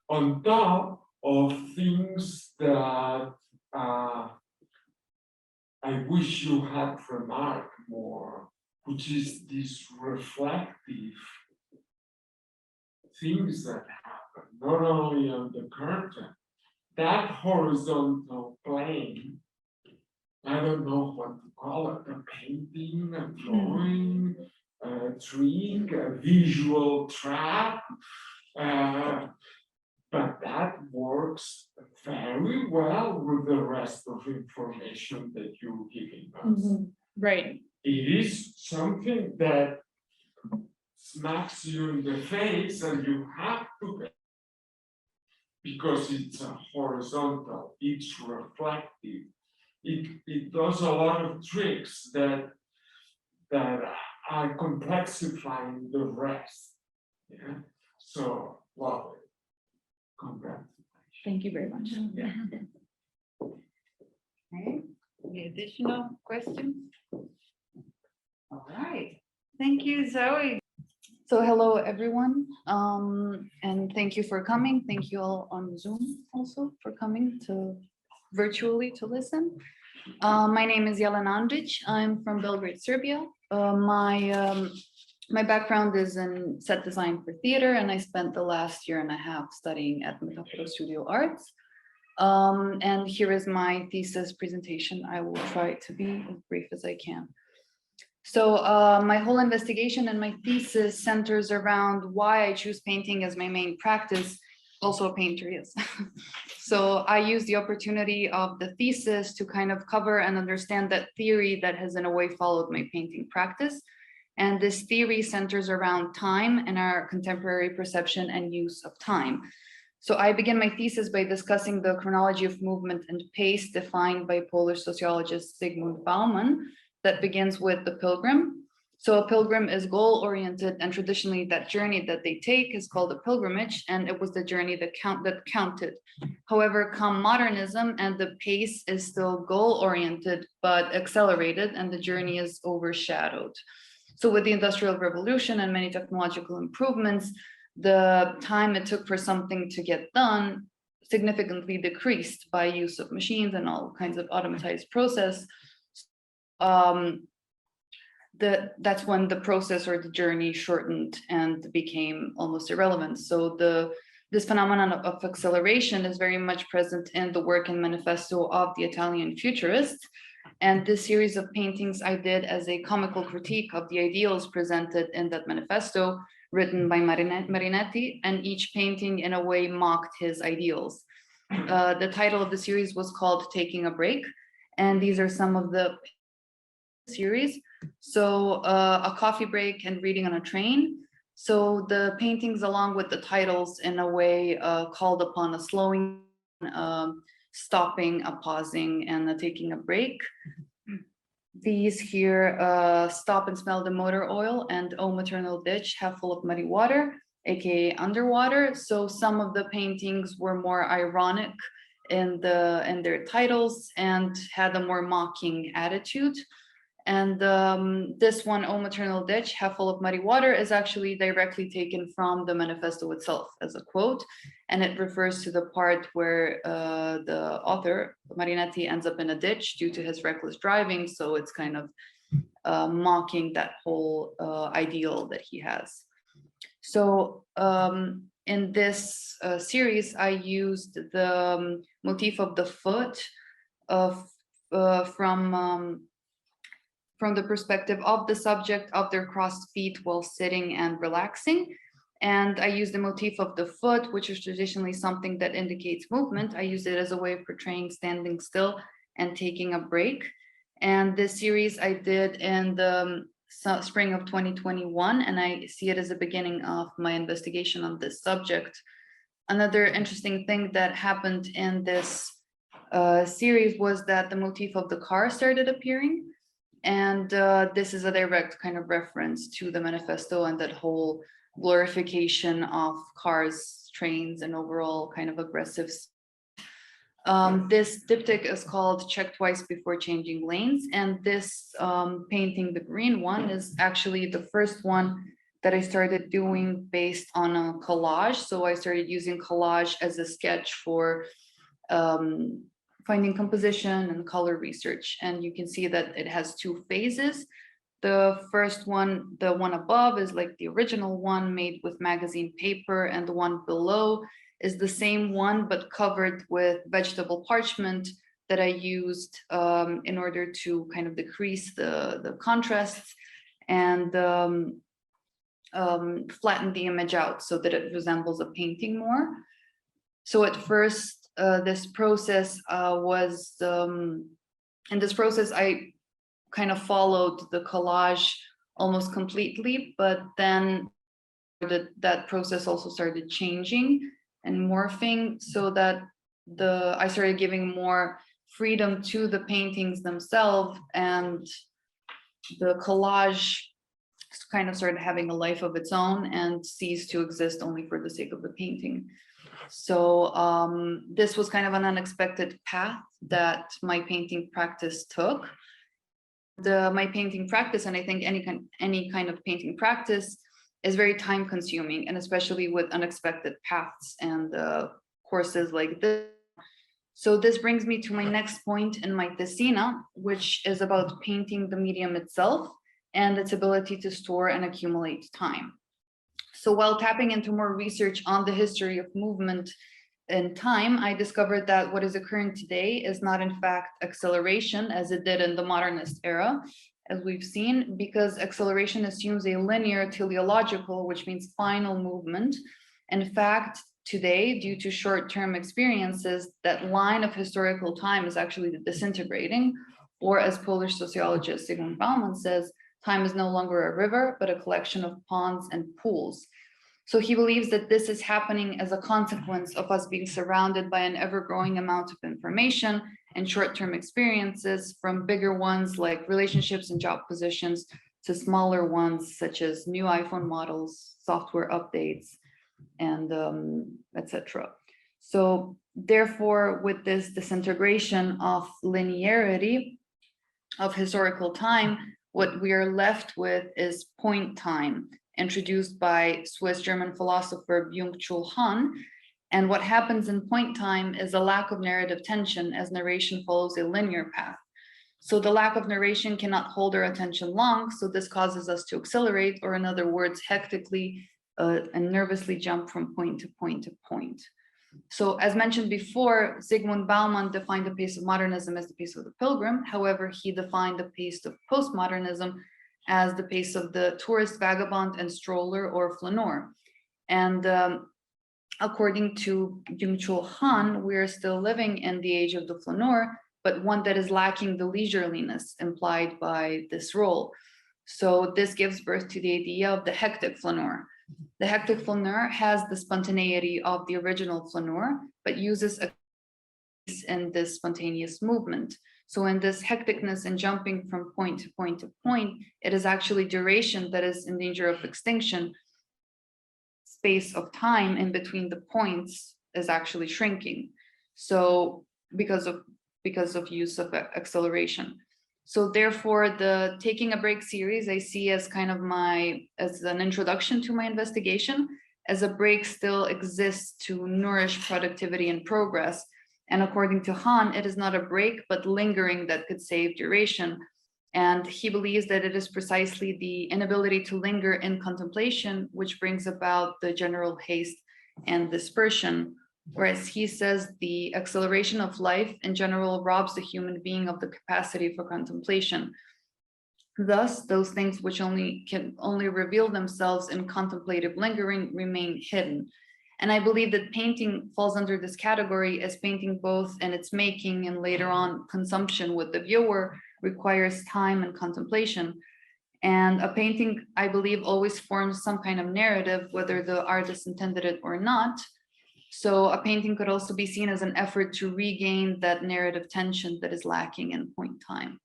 On top of things that I wish you had remarked more, which is these reflective things that happen. happen, not only on the curtain, that horizontal plane, I don't know what to call it, a painting, a drawing, a trick, a visual trap, but that works very well with the rest of information that you're giving us. Right. It is something that smacks you in the face and you have to, because it's a horizontal, it's reflective. It does a lot of tricks that are complexifying the rest. Yeah. So, well, congrats. Thank you very much. Yeah. Okay, any additional questions? All right, thank you, Zoe. So hello, everyone, and thank you for coming. Thank you all on Zoom also for coming to virtually to listen. My name is Jelena Andžić. I'm from Belgrade, Serbia. My background is in set design for theater, and I spent the last year and a half studying at Metafora Studio Arts. And here is my thesis presentation. I will try to be as brief as I can. So my whole investigation and my thesis centers around why I choose painting as my main practice. Also a painter, yes. So I use the opportunity of the thesis to kind of cover and understand that theory that has in a way followed my painting practice. And this theory centers around time and our contemporary perception and use of time. So I begin my thesis by discussing the chronology of movement and pace defined by Polish sociologist Zygmunt Bauman, that begins with the pilgrim. So a pilgrim is goal-oriented, and traditionally that journey that they take is called a pilgrimage, and it was the journey that counted. However, come modernism, and the pace is still goal-oriented, but accelerated, and the journey is overshadowed. So with the Industrial Revolution and many technological improvements, the time it took for something to get done significantly decreased by use of machines and all kinds of automatized process. That's when the process or the journey shortened and became almost irrelevant. So this phenomenon of acceleration is very much present in the work and manifesto of the Italian futurists. And this series of paintings I did as a comical critique of the ideals presented in that manifesto, written by Marinetti, and each painting in a way mocked his ideals. The title of the series was called Taking a Break, and these are some of the series. So a coffee break and reading on a train. So the paintings, along with the titles, in a way called upon a slowing, stopping, a pausing, and a taking a break. These here, Stop and Smell the Motor Oil and Oh Maternal Ditch, Half Full of Muddy Water, aka Underwater. So some of the paintings were more ironic in their titles and had a more mocking attitude. And this one, Oh Maternal Ditch, Half Full of Muddy Water, is actually directly taken from the manifesto itself as a quote. And it refers to the part where the author, Marinetti, ends up in a ditch due to his reckless driving. So it's kind of mocking that whole ideal that he has. So in this series, I used the motif of the foot from the perspective of the subject of their crossed feet while sitting and relaxing. And I use the motif of the foot, which is traditionally something that indicates movement. I use it as a way of portraying standing still and taking a break. And this series I did in the spring of 2021, and I see it as the beginning of my investigation on this subject. Another interesting thing that happened in this series was that the motif of the car started appearing. And this is a direct kind of reference to the manifesto and that whole glorification of cars, trains, and overall kind of aggressive. This diptych is called Check Twice Before Changing Lanes. And this painting, the green one, is actually the first one that I started doing based on a collage. So I started using collage as a sketch for finding composition and color research. And you can see that it has two phases. The first one, the one above, is like the original one made with magazine paper, and the one below is the same one but covered with vegetable parchment that I used in order to kind of decrease the contrasts and flatten the image out so that it resembles a painting more. So at first, this process was, in this process, I kind of followed the collage almost completely, but then that process also started changing and morphing so that I started giving more freedom to the paintings themselves, and the collage kind of started having a life of its own and ceased to exist only for the sake of the painting. So this was kind of an unexpected path that my painting practice took. My painting practice, and I think any kind of painting practice, is very time consuming, and especially with unexpected paths and courses like this. So this brings me to my next point in my thesina, which is about painting the medium itself and its ability to store and accumulate time. So while tapping into more research on the history of movement in time, I discovered that what is occurring today is not in fact acceleration as it did in the modernist era, as we've seen, because acceleration assumes a linear teleological, which means final movement. In fact, today, due to short-term experiences, that line of historical time is actually disintegrating, or as Polish sociologist Zygmunt Bauman says, time is no longer a river, but a collection of ponds and pools. So he believes that this is happening as a consequence of us being surrounded by an ever-growing amount of information and short-term experiences, from bigger ones like relationships and job positions to smaller ones such as new iPhone models, software updates, and etc. So therefore, with this disintegration of linearity of historical time, what we are left with is point time, introduced by Swiss-German philosopher Byung-Chul Han. And what happens in point time is a lack of narrative tension, as narration follows a linear path. So the lack of narration cannot hold our attention long, so this causes us to accelerate, or in other words, hectically and nervously jump from point to point to point. So as mentioned before, Zygmunt Bauman defined the pace of modernism as the pace of the pilgrim. However, he defined the pace of postmodernism as the pace of the tourist, vagabond, and stroller or flaneur. And according to Byung-Chul Han, we are still living in the age of the flaneur, but one that is lacking the leisureliness implied by this role. So this gives birth to the idea of the hectic flaneur. The hectic flaneur has the spontaneity of the original flaneur, but uses a in this spontaneous movement. So in this hecticness and jumping from point to point to point, it is actually duration that is in danger of extinction. Space of time in between the points is actually shrinking. So because of use of acceleration. So therefore, the Taking a Break series I see as kind of as an introduction to my investigation, as a break still exists to nourish productivity and progress. And according to Han, it is not a break, but lingering that could save duration. And he believes that it is precisely the inability to linger in contemplation which brings about the general haste and dispersion. Whereas he says the acceleration of life in general robs the human being of the capacity for contemplation. Thus, those things which can only reveal themselves in contemplative lingering remain hidden. And I believe that painting falls under this category, as painting both in its making and later on consumption with the viewer requires time and contemplation. And a painting, I believe, always forms some kind of narrative, whether the artist intended it or not. So a painting could also be seen as an effort to regain that narrative tension that is lacking in point time.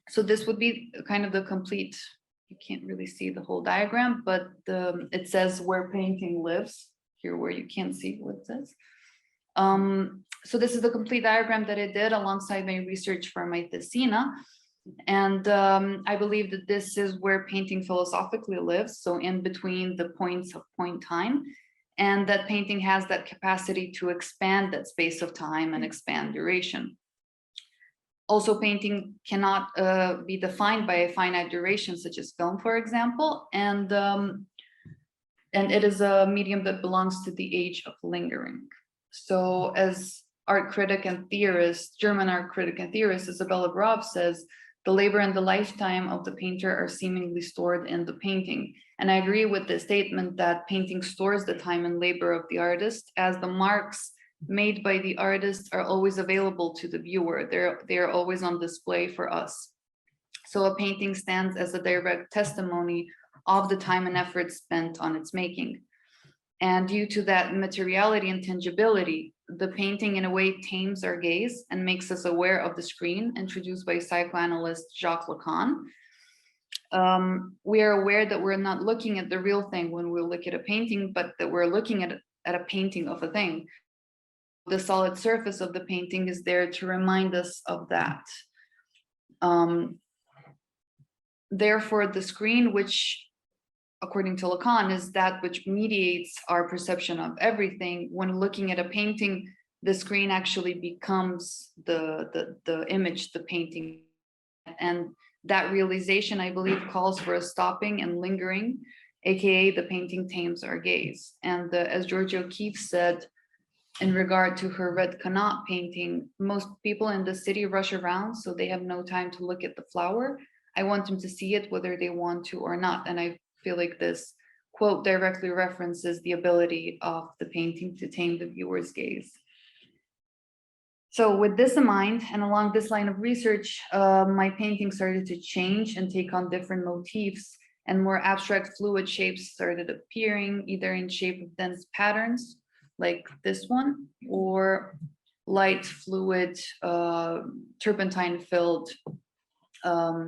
So this would be kind of the complete, you can't really see the whole diagram, but it says where painting lives, here where you can't see what it says. So this is the complete diagram that I did alongside my research for my thesina. And I believe that this is where painting philosophically lives, so in between the points of point time, and that painting has that capacity to expand that space of time and expand duration. Also, painting cannot be defined by a finite duration, such as film, for example, and it is a medium that belongs to the age of lingering. So, as art critic and theorist, German art critic and theorist Isabella Grof says, the labor and the lifetime of the painter are seemingly stored in the painting. And I agree with the statement that painting stores the time and labor of the artist, as the marks made by the artist are always available to the viewer. They're always on display for us. So a painting stands as a direct testimony of the time and effort spent on its making. And due to that materiality and tangibility, the painting in a way tames our gaze and makes us aware of the screen, introduced by psychoanalyst Jacques Lacan. We are aware that we're not looking at the real thing when we look at a painting, but that we're looking at a painting of a thing. The solid surface of the painting is there to remind us of that. Therefore, the screen, which according to Lacan, is that which mediates our perception of everything. When looking at a painting, the screen actually becomes the image, the painting. And that realization, I believe, calls for a stopping and lingering, aka the painting tames our gaze. And as Georgia O'Keeffe said, in regard to her red Connaught painting, most people in the city rush around, so they have no time to look at the flower. I want them to see it whether they want to or not. And I feel like this quote directly references the ability of the painting to tame the viewer's gaze. So with this in mind, and along this line of research, my painting started to change and take on different motifs, and more abstract fluid shapes started appearing, either in shape of dense patterns, like this one, or light fluid turpentine-filled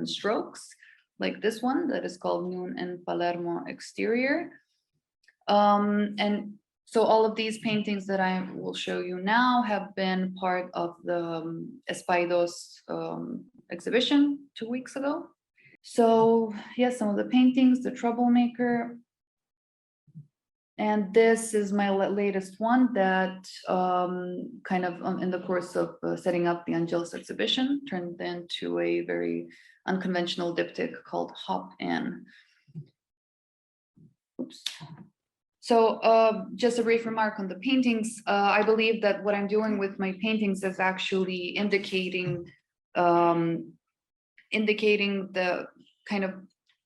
strokes, like this one that is called Noon and Palermo Exterior. And so all of these paintings that I will show you now have been part of the Espaidos exhibition 2 weeks ago. So yes, some of the paintings, The Troublemaker. And this is my latest one that kind of in the course of setting up the àngels exhibition turned into a very unconventional diptych called Hop In. Oops. So just a brief remark on the paintings. I believe that what I'm doing with my paintings is actually indicating the kind of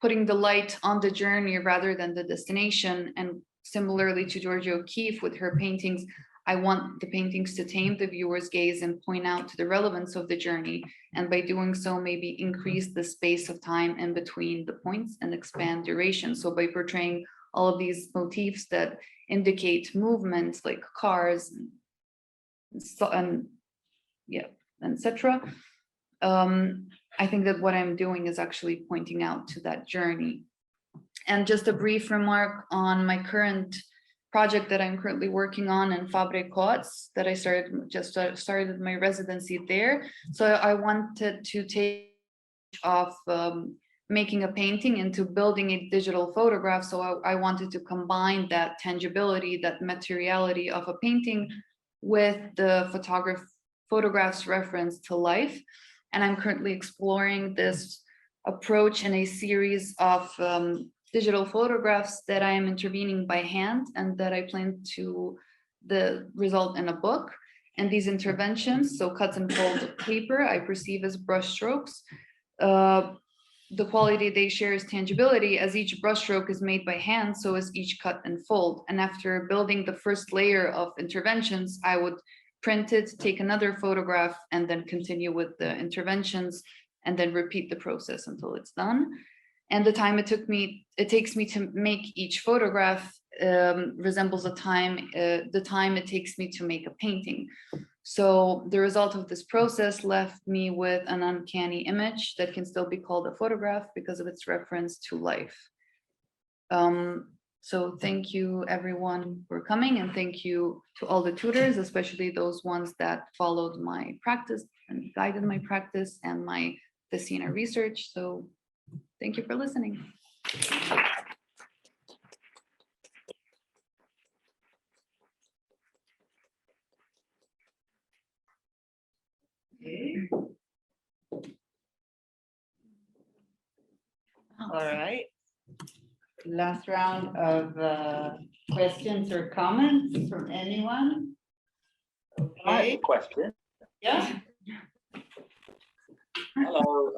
putting the light on the journey rather than the destination. And similarly to Georgia O'Keeffe with her paintings, I want the paintings to tame the viewer's gaze and point out to the relevance of the journey. And by doing so, maybe increase the space of time in between the points and expand duration. So by portraying all of these motifs that indicate movements like cars and yeah, etc. I think that what I'm doing is actually pointing out to that journey. And just a brief remark on my current project that I'm currently working on in Fabre-Côtes that I started my residency there. So I wanted to take off making a painting into building a digital photograph. So I wanted to combine that tangibility, that materiality of a painting with the photograph's reference to life. And I'm currently exploring this approach in a series of digital photographs that I am intervening by hand and that I plan to result in a book. And these interventions, so cuts and folds of paper, I perceive as brush strokes. The quality they share is tangibility, as each brushstroke is made by hand, so is each cut and fold. And after building the first layer of interventions, I would print it, take another photograph, and then continue with the interventions, and then repeat the process until it's done. And the time it takes me to make each photograph resembles the time it takes me to make a painting. So the result of this process left me with an uncanny image that can still be called a photograph because of its reference to life. So thank you everyone for coming, and thank you to all the tutors, especially those ones that followed my practice and guided my practice and my THESIS research. So thank you for listening. All right. Last round of questions or comments from anyone? I have a Okay, question. yeah. Hello,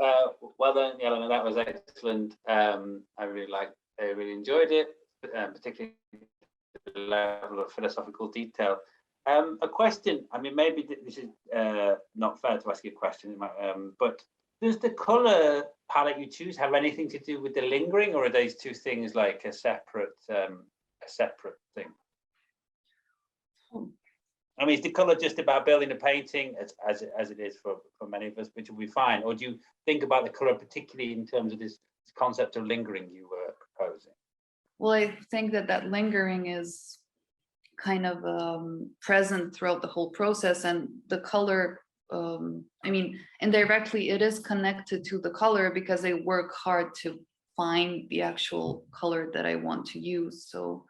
well done, Jelena. That was excellent. I really enjoyed it, particularly the level of philosophical detail. A question. I mean, maybe this is not fair to ask you a question, but does the color palette you choose have anything to do with the lingering, or are these two things like a separate thing? I mean, is the color just about building a painting as it is for many of us, which will be fine? Or do you think about the color particularly in terms of this concept of lingering you were proposing? Well, I think that lingering is kind of present throughout the whole process, and the color, I mean, indirectly it is connected to the color because I work hard to find the actual color that I want to use. So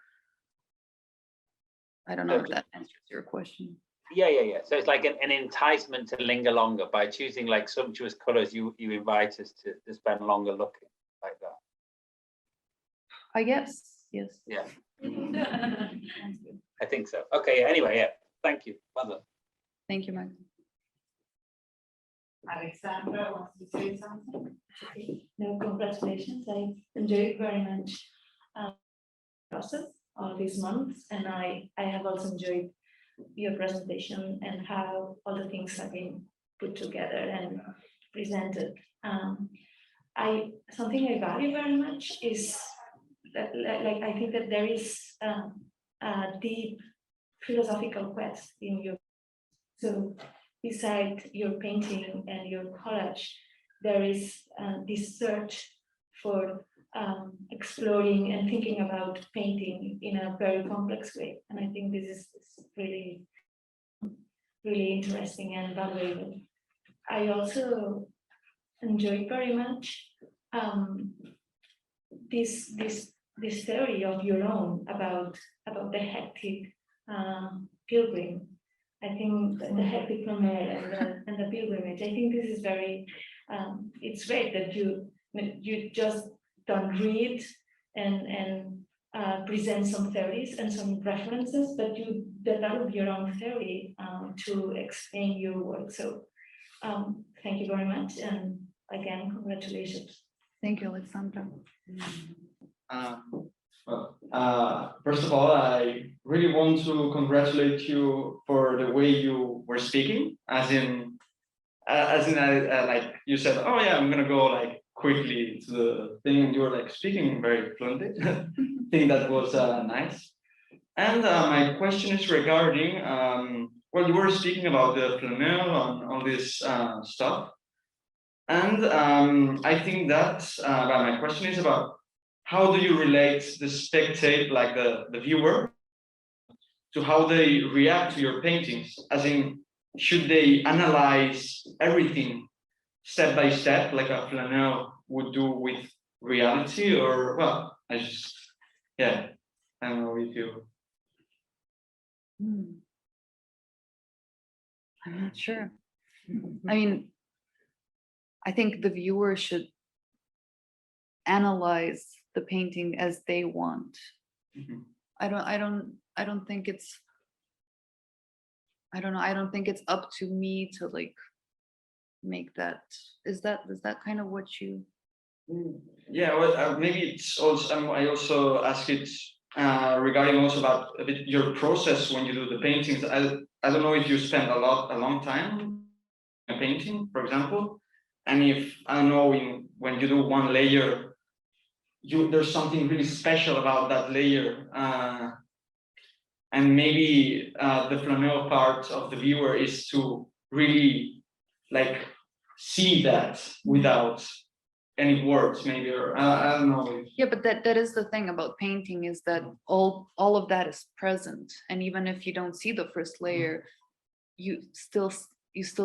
I don't know if that answers your question. Yeah. So it's like an enticement to linger longer by choosing like sumptuous colors. You invite us to spend longer looking like that. I guess, yes. Yeah. I think so. Okay. Anyway, yeah. Thank you. Well done. Thank you, Mike. Alexandra wants to say something. No, congratulations. I enjoyed very much process all these months, and I have also enjoyed your presentation and how all the things have been put together and presented. Something I value very much is that, like, I think that there is a deep philosophical quest in you. So beside your painting and your collage, there is this search for exploring and thinking about painting in a very complex way. And I think this is really, really interesting and valuable. I also enjoyed very much this theory of your own about the hectic pilgrim. I think the hectic promenade and the pilgrimage. I think this is very. It's great that you just don't read and present some theories and some references, but you develop your own theory to explain your work. So thank you very much, and again, congratulations. Thank you, Alexandra. First of all, I really want to congratulate you for the way you were speaking, as in like you said, oh yeah, I'm gonna go like quickly to the thing, and you were like speaking very fluently. I think that was nice. And my question is regarding, well, you were speaking about the flaneur and all this stuff. And I think that, my question is about how do you relate the spectator, like the viewer, to how they react to your paintings? As in, should they analyze everything step by step, like a flaneur would do with reality, or, well, I don't know if you. I'm not sure. I mean, I think the viewer should analyze the painting as they want. Mhm. I don't think it's, I don't know, I don't think it's up to me to like make that. Is that kind of what you? Yeah, well, maybe it's also, I also ask it regarding also about a bit your process when you do the paintings. I don't know if you spend a long time in painting, for example, and if, I don't know, when you do one layer, there's something really special about that layer, and maybe the flaneur part of the viewer is to really like see that without any words, maybe, or I don't know. Yeah, but that is the thing about painting, is that all of that is present, and even if you don't see the first layer, you still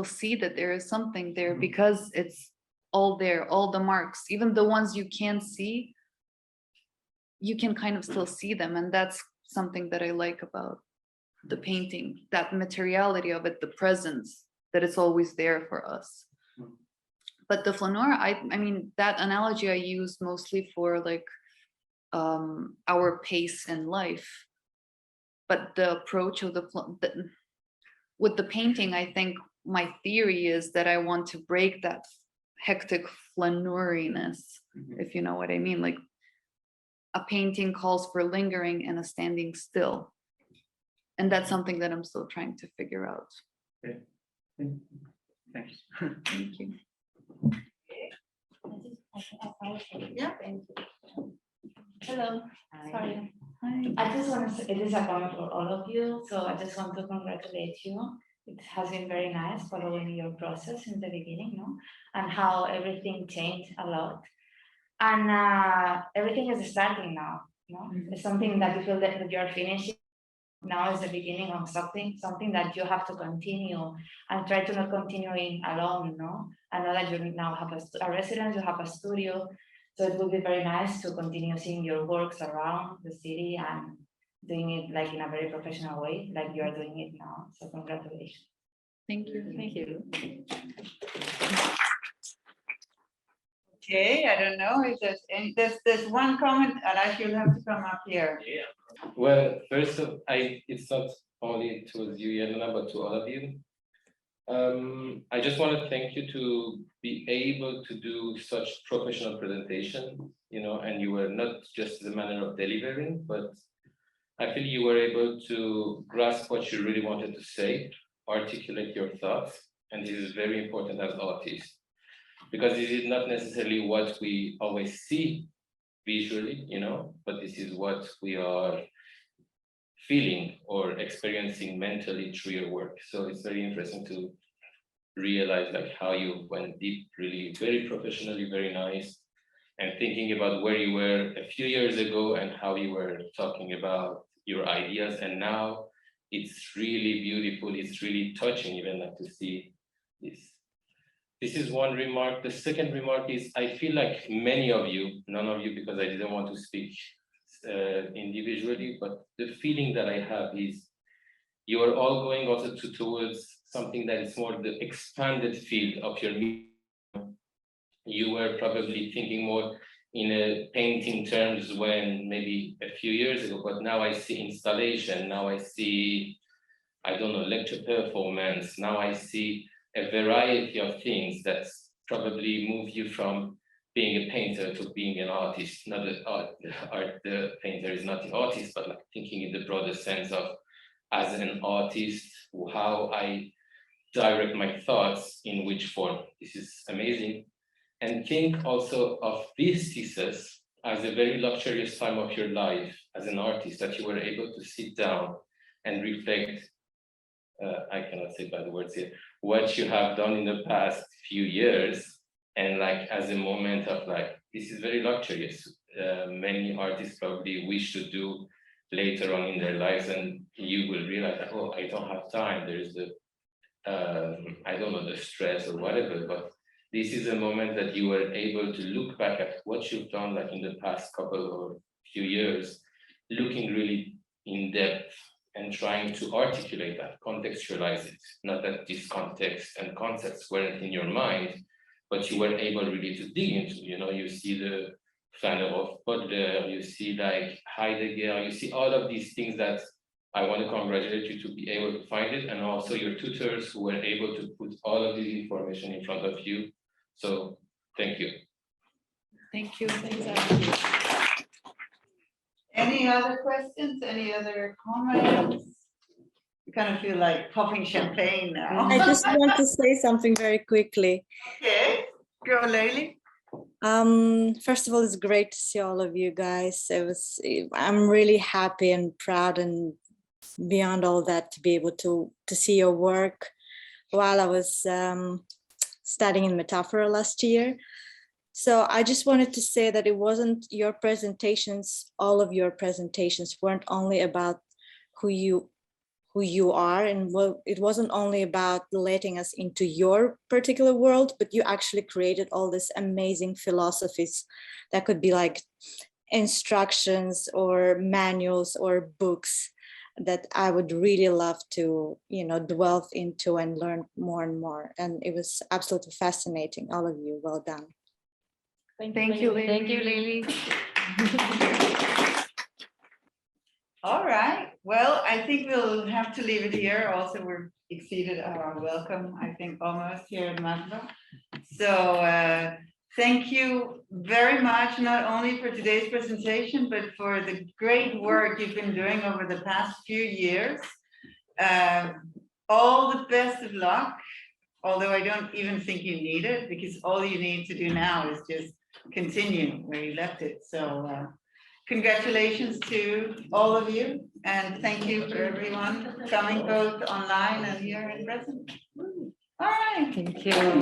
see that there is something there, because it's all there, all the marks, even the ones you can't see, you can kind of still see them, and that's something that I like about the painting, that materiality of it, the presence, that it's always there for us. But the flaneur, I mean, that analogy I use mostly for like our pace in life. But the approach of with the painting, I think my theory is that I want to break that hectic flaneuriness, if you know what I mean. Like a painting calls for lingering and a standing still. And that's something that I'm still trying to figure out. Okay. Thanks. Thank you. Yeah. Hello, sorry. Hi. I just want to say, it is a comment for all of you, so I just want to congratulate you. It has been very nice following your process in the beginning, no? And how everything changed a lot. And everything is starting now, no? It's something that you feel that you're finishing. Now is the beginning of something that you have to continue and try to not continue in alone, no? I know that you now have a residence, you have a studio, so it would be very nice to continue seeing your works around the city and doing it like in a very professional way, like you are doing it now. So congratulations. Thank you. Thank you. Okay, I don't know if there's any, there's one comment, and you'll have to come up here. Yeah. Well, first of it's not only towards you, Jelena, but to all of you. I just want to thank you to be able to do such professional presentation, you know, and you were not just the manner of delivering, but I feel you were able to grasp what you really wanted to say, articulate your thoughts, and this is very important as artists, because this is not necessarily what we always see visually, you know, but this is what we are feeling or experiencing mentally through your work. So it's very interesting to realize like how you went deep, really very professionally, very nice, and thinking about where you were a few years ago and how you were talking about your ideas. And now it's really beautiful. It's really touching even like to see this. This is one remark. The second remark is I feel like many of you, none of you because I didn't want to speak individually, but the feeling that I have is you are all going also towards something that is more the expanded field of your medium. You were probably thinking more in a painting terms when maybe a few years ago, but now I see installation, now I see, I don't know, lecture performance, now I see a variety of things that probably move you from being a painter to being an artist. Not that the painter is not an artist, but like thinking in the broader sense of as an artist, how I direct my thoughts in which form. This is amazing. And think also of this thesis as a very luxurious time of your life as an artist, that you were able to sit down and reflect, I cannot say by the words here, what you have done in the past few years, and like as a moment of like, this is very luxurious. Many artists probably wish to do later on in their lives, and you will realize that, oh, I don't have time. There's the, I don't know, the stress or whatever, but this is a moment that you were able to look back at what you've done like in the past couple or few years, looking really in depth and trying to articulate that, contextualize it. Not that this context and concepts weren't in your mind, but you were able really to dig into, you know, you see the Flaneur of Baudelaire, you see like Heidegger, you see all of these things that I want to congratulate you to be able to find it, and also your tutors who were able to put all of this information in front of you. So thank you. Thank you. Any other questions? Any other comments? You kind of feel like popping champagne now. I just want to say something very quickly. Okay, go Leila. First of all, it's great to see all of you guys. I'm really happy and proud, and beyond all that, to be able to see your work while I was studying in Metaphora last year. So I just wanted to say that it wasn't your presentations, all of your presentations weren't only about who you are, and well, it wasn't only about letting us into your particular world, but you actually created all these amazing philosophies that could be like instructions or manuals or books that I would really love to, delve into and learn more and more. And it was absolutely fascinating. All of you, well done. Thank you, Lily. Thank you, Lily. All right, well, I think we'll have to leave it here. Also, we're exceeded our welcome, I think, almost here at MACBA. So thank you very much, not only for today's presentation, but for the great work you've been doing over the past few years. All the best of luck, although I don't even think you need it, because all you need to do now is just continue where you left it. So congratulations to all of you, and thank you for everyone coming both online and here in present. All right. Thank you.